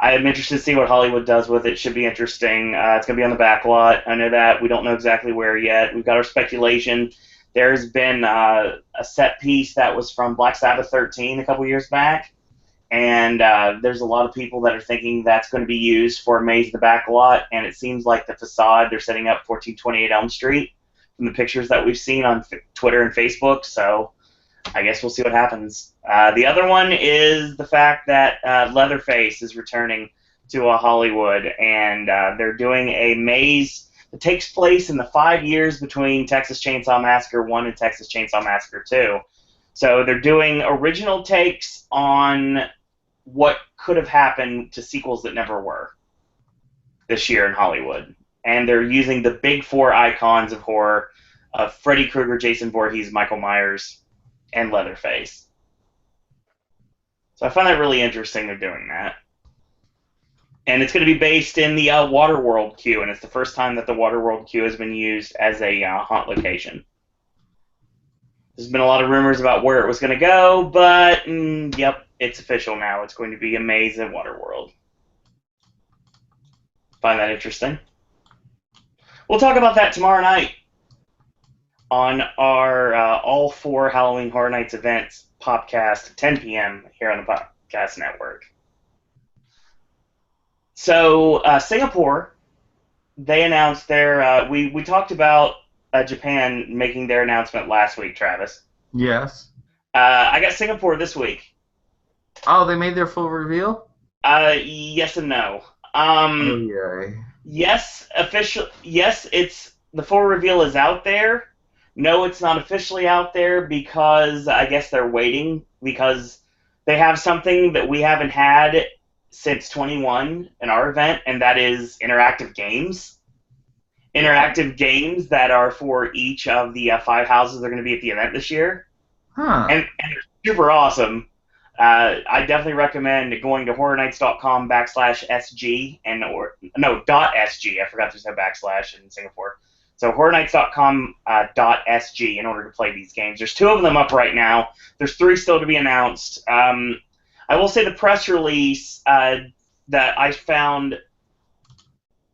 I am interested to see what Hollywood does with it. Should be interesting. It's going to be on the back lot. I know that. We don't know exactly where yet. We've got our speculation. There's been a set piece that was from Black Sabbath 13 a couple years back, and there's a lot of people that are thinking that's going to be used for a maze in the back lot, and it seems like the facade they're setting up 1428 Elm Street from the pictures that we've seen on Twitter and Facebook, so I guess we'll see what happens. The other one is the fact that Leatherface is returning to Hollywood, and they're doing a maze that takes place in the 5 years between Texas Chainsaw Massacre 1 and Texas Chainsaw Massacre 2. So they're doing original takes on what could have happened to sequels that never were this year in Hollywood. And they're using the big 4 icons of horror of Freddy Krueger, Jason Voorhees, Michael Myers, and Leatherface. So I find that really interesting they're doing that. And it's going to be based in the Waterworld queue, and it's the first time that the Waterworld queue has been used as a haunt location. There's been a lot of rumors about where it was going to go, but yep, it's official now. It's going to be a maze at Waterworld. Find that interesting. We'll talk about that tomorrow night on our all 4 Halloween Horror Nights events podcast, 10 p.m. here on the Podcast Network. So Singapore, they announced their. We talked about Japan making their announcement last week, Travis. Yes. I got Singapore this week. Oh, they made their full reveal? Yes and no. Oh, yeah. Yes, it's the full reveal is out there. No, it's not officially out there because I guess they're waiting because they have something that we haven't had since 21 in our event, and that is interactive games. Interactive games that are for each of the 5 houses that are going to be at the event this year. Huh. And they're super awesome. I definitely recommend going to horrornights.com/SG .SG. I forgot there's no backslash in Singapore. So horrornights.com.SG in order to play these games. There's 2 of them up right now. There's 3 still to be announced. I will say the press release that I found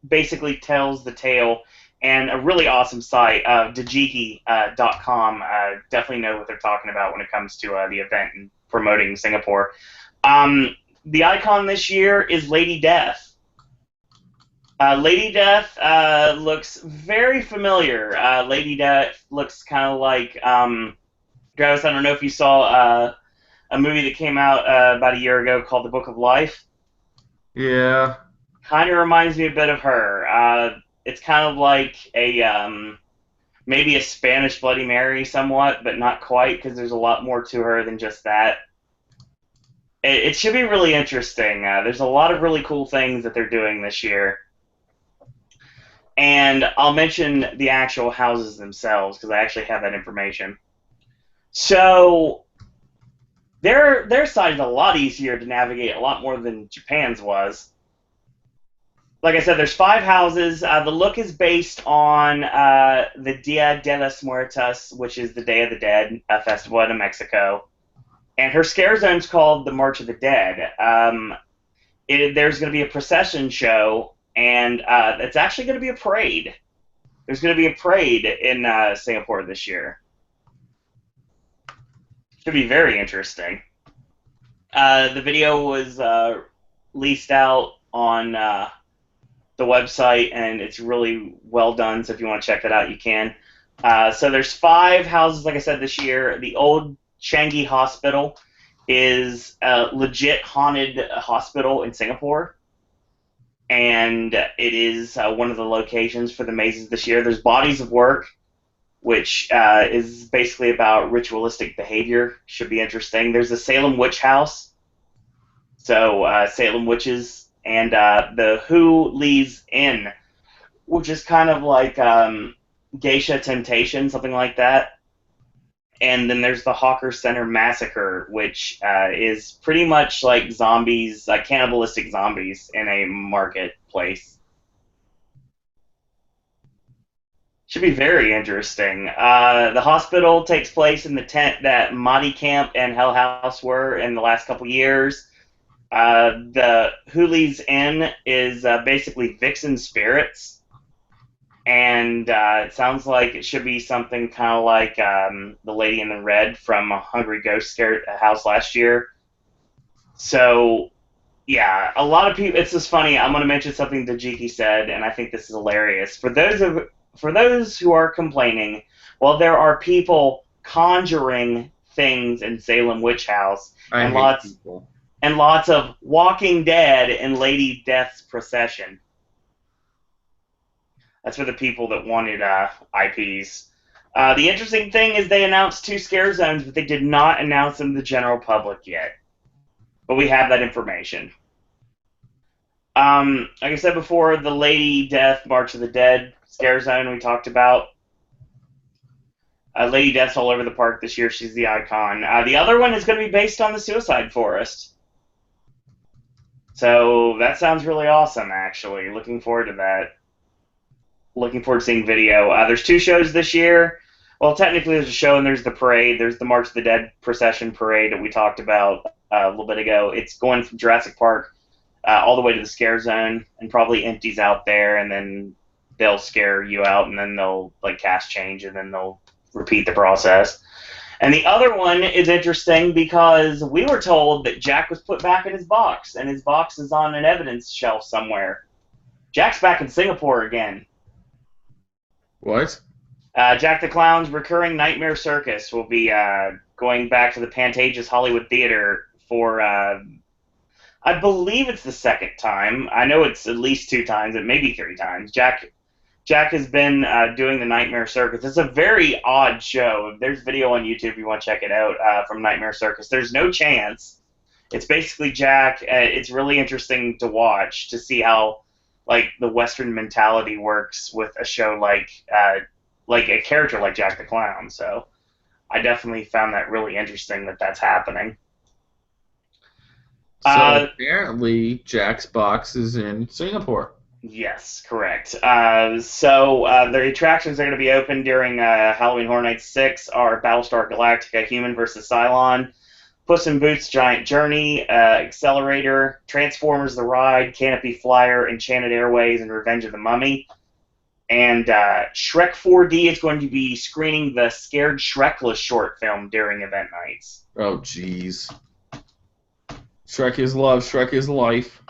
basically tells the tale, and a really awesome site, Dajiki.com, definitely know what they're talking about when it comes to the event and promoting Singapore. The icon this year is Lady Death. Lady Death looks very familiar. Lady Death looks kind of like, Travis, I don't know if you saw a movie that came out about a year ago called The Book of Life. Yeah. Kind of reminds me a bit of her. It's kind of like maybe a Spanish Bloody Mary somewhat, but not quite because there's a lot more to her than just that. It should be really interesting. There's a lot of really cool things that they're doing this year. And I'll mention the actual houses themselves because I actually have that information. So their side is a lot easier to navigate, a lot more than Japan's was. Like I said, there's 5 houses. The look is based on the Dia de los Muertos, which is the Day of the Dead festival in Mexico. And her scare zone's called the March of the Dead. There's going to be a procession show, and it's actually going to be a parade. There's going to be a parade in Singapore this year. Should be very interesting. The video was leased out on the website, and it's really well done, so if you want to check that out, you can. So there's 5 houses, like I said, this year. The old Changi Hospital is a legit haunted hospital in Singapore, and it is one of the locations for the mazes this year. There's Bodies of Work, which is basically about ritualistic behavior. Should be interesting. There's the Salem Witch House, so Salem Witches, and the Who Lees Inn, which is kind of like Geisha Temptation, something like that. And then there's the Hawker Center Massacre, which is pretty much like zombies, like cannibalistic zombies in a marketplace. Should be very interesting. The hospital takes place in the tent that Mahdi Camp and Hell House were in the last couple years. The Hoolies Inn is basically Vixen Spirits, and it sounds like it should be something kind of like the Lady in the Red from Hungry Ghost Scare House last year. So, yeah, a lot of people. It's just funny. I'm going to mention something Dajiki said, and I think this is hilarious. For those who are complaining, well, there are people conjuring things in Salem Witch House, and lots of Walking Dead and Lady Death's procession. That's for the people that wanted IPs. The interesting thing is they announced 2 scare zones, but they did not announce them to the general public yet. But we have that information. Like I said before, the Lady Death March of the Dead scare zone we talked about. Lady Death's all over the park this year. She's the icon. The other one is going to be based on the Suicide Forest. So that sounds really awesome, actually. Looking forward to that. Looking forward to seeing video. There's 2 shows this year. Well, technically there's a show and there's the parade. There's the March of the Dead procession parade that we talked about a little bit ago. It's going from Jurassic Park all the way to the scare zone and probably empties out there, and then they'll scare you out, and then they'll like cast change, and then they'll repeat the process. And the other one is interesting because we were told that Jack was put back in his box, and his box is on an evidence shelf somewhere. Jack's back in Singapore again. What? Jack the Clown's recurring Nightmare Circus will be going back to the Pantages Hollywood Theater for, I believe it's the second time. I know it's at least 2 times, it may be 3 times. Jack has been doing the Nightmare Circus. It's a very odd show. There's video on YouTube if you want to check it out from Nightmare Circus. There's no chance. It's basically Jack. It's really interesting to watch to see how like the Western mentality works with a show like a character like Jack the Clown. So I definitely found that really interesting that that's happening. So apparently Jack's box is in Singapore. Yes, correct. So the attractions that are going to be open during Halloween Horror Nights 6 are Battlestar Galactica, Human vs. Cylon, Puss in Boots' Giant Journey, Accelerator, Transformers: The Ride, Canopy Flyer, Enchanted Airways, and Revenge of the Mummy. And Shrek 4D is going to be screening the Scared Shrekless short film during event nights. Oh, jeez. Shrek is love, Shrek is life.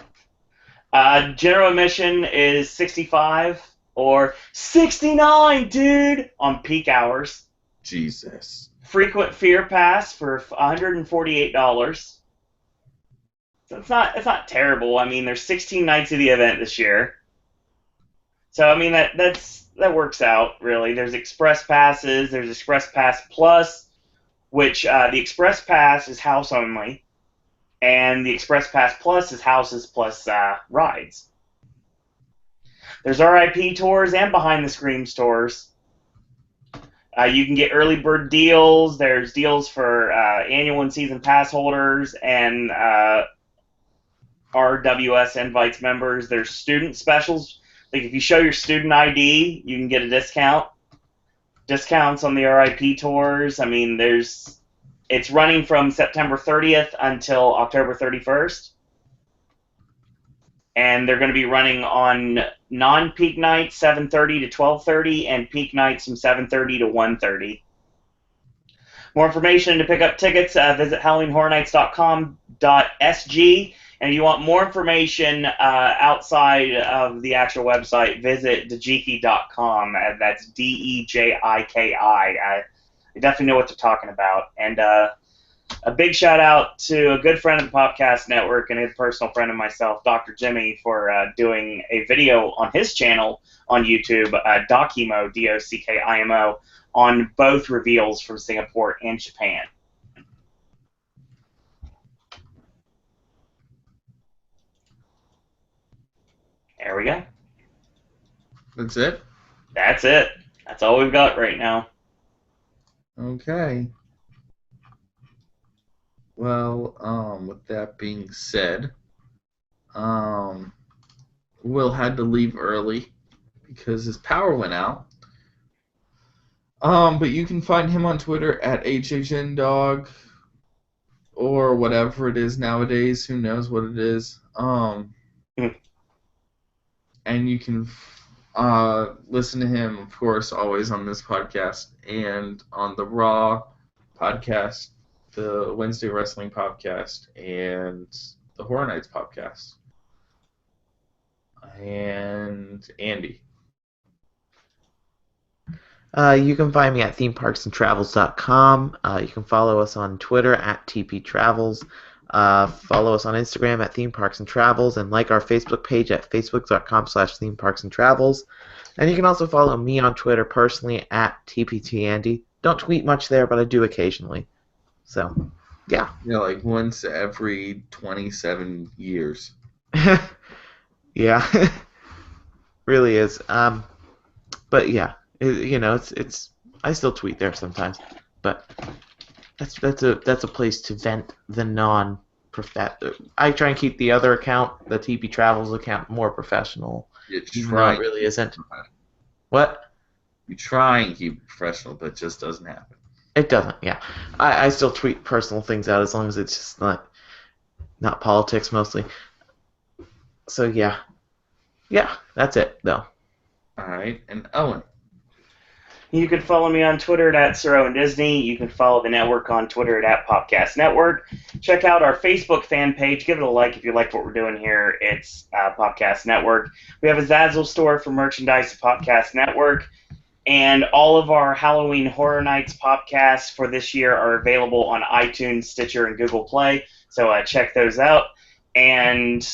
General admission is $65 or $69, dude, on peak hours. Jesus. Frequent Fear Pass for $148. So it's not terrible. I mean, there's 16 nights of the event this year. So I mean that works out really. There's Express Passes. There's Express Pass Plus, which the Express Pass is house only, and the Express Pass Plus is houses plus rides. There's RIP tours and behind the screens tours. You can get early bird deals. There's deals for annual and season pass holders and RWS Invites members. There's student specials. Like if you show your student ID, you can get a discount. Discounts on the RIP tours. I mean, it's running from September 30th until October 31st. And they're going to be running on non-peak nights, 7:30 to 12:30, and peak nights from 7:30 to 1:30. More information to pick up tickets, visit HalloweenHorrorNights.com.sg. And if you want more information outside of the actual website, visit dejiki.com. That's DEJIKI. You definitely know what they're talking about. And a big shout out to a good friend of the Podcast Network and a personal friend of myself, Dr. Jimmy, for doing a video on his channel on YouTube, Dokimo, DOCKIMO, on both reveals from Singapore and Japan. There we go. That's it? That's it. That's all we've got right now. Okay. Well, with that being said, Will had to leave early because his power went out. But you can find him on Twitter at HHNDog or whatever it is nowadays. Who knows what it is? And you can listen to him, of course, always on this podcast and on the Raw podcast, the Wednesday Wrestling podcast, and the Horror Nights podcast. And Andy. You can find me at themeparksandtravels.com. You can follow us on Twitter at TPTravels. Follow us on Instagram at themeparksandtravels and like our Facebook page at facebook.com/themeparksandtravels. And you can also follow me on Twitter personally at TPTAndy. Don't tweet much there, but I do occasionally. So, yeah. Yeah, like once every 27 years. Yeah. Really is. But yeah, it's I still tweet there sometimes, but that's a place to vent the I try and keep the other account, the TP Travels account, more professional. Even though it really isn't. What? You try and keep it professional, but it just doesn't happen. It doesn't. Yeah, I still tweet personal things out as long as it's just not politics mostly. So yeah, that's it though. All right, and Owen. You can follow me on Twitter at SirOwenDisney. You can follow the network on Twitter at Popcast Network. Check out our Facebook fan page. Give it a like if you like what we're doing here. It's Popcast Network. We have a Zazzle store for merchandise at Popcast Network. And all of our Halloween Horror Nights podcasts for this year are available on iTunes, Stitcher, and Google Play. So check those out. And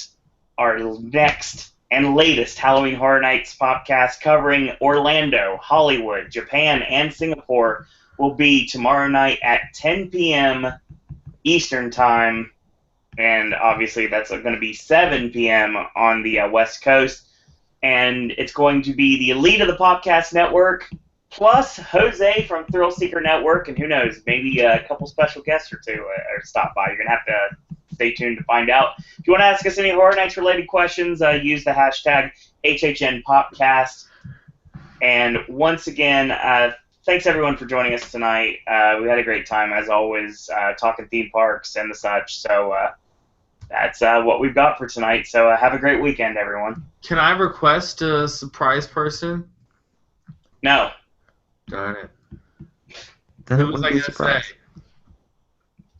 our next and latest Halloween Horror Nights podcast covering Orlando, Hollywood, Japan, and Singapore will be tomorrow night at 10 p.m. Eastern Time. And obviously that's going to be 7 p.m. on the West Coast. And it's going to be the elite of the podcast network, plus Jose from Thrill Seeker Network, and who knows, maybe a couple special guests or two stop by. You're going to have to stay tuned to find out. If you want to ask us any Horror Nights related questions, use the hashtag HHNPopcast. And once again, thanks everyone for joining us tonight. We had a great time, as always, talking theme parks and the such. So that's what we've got for tonight. So have a great weekend, everyone. Can I request a surprise person? No. Darn it. Then Who it was wouldn't I be a going to surprise. say?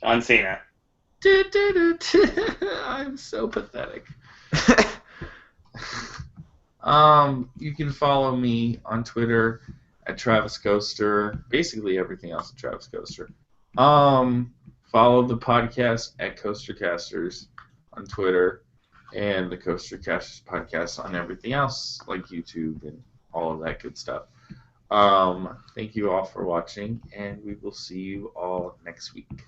John Cena. I'm so pathetic. You can follow me on Twitter at Travis Coaster. Basically everything else at Travis Coaster. Follow the podcast at CoasterCasters on Twitter and the CoasterCastersPodcast on everything else like YouTube and all of that good stuff. Thank you all for watching, and we will see you all next week.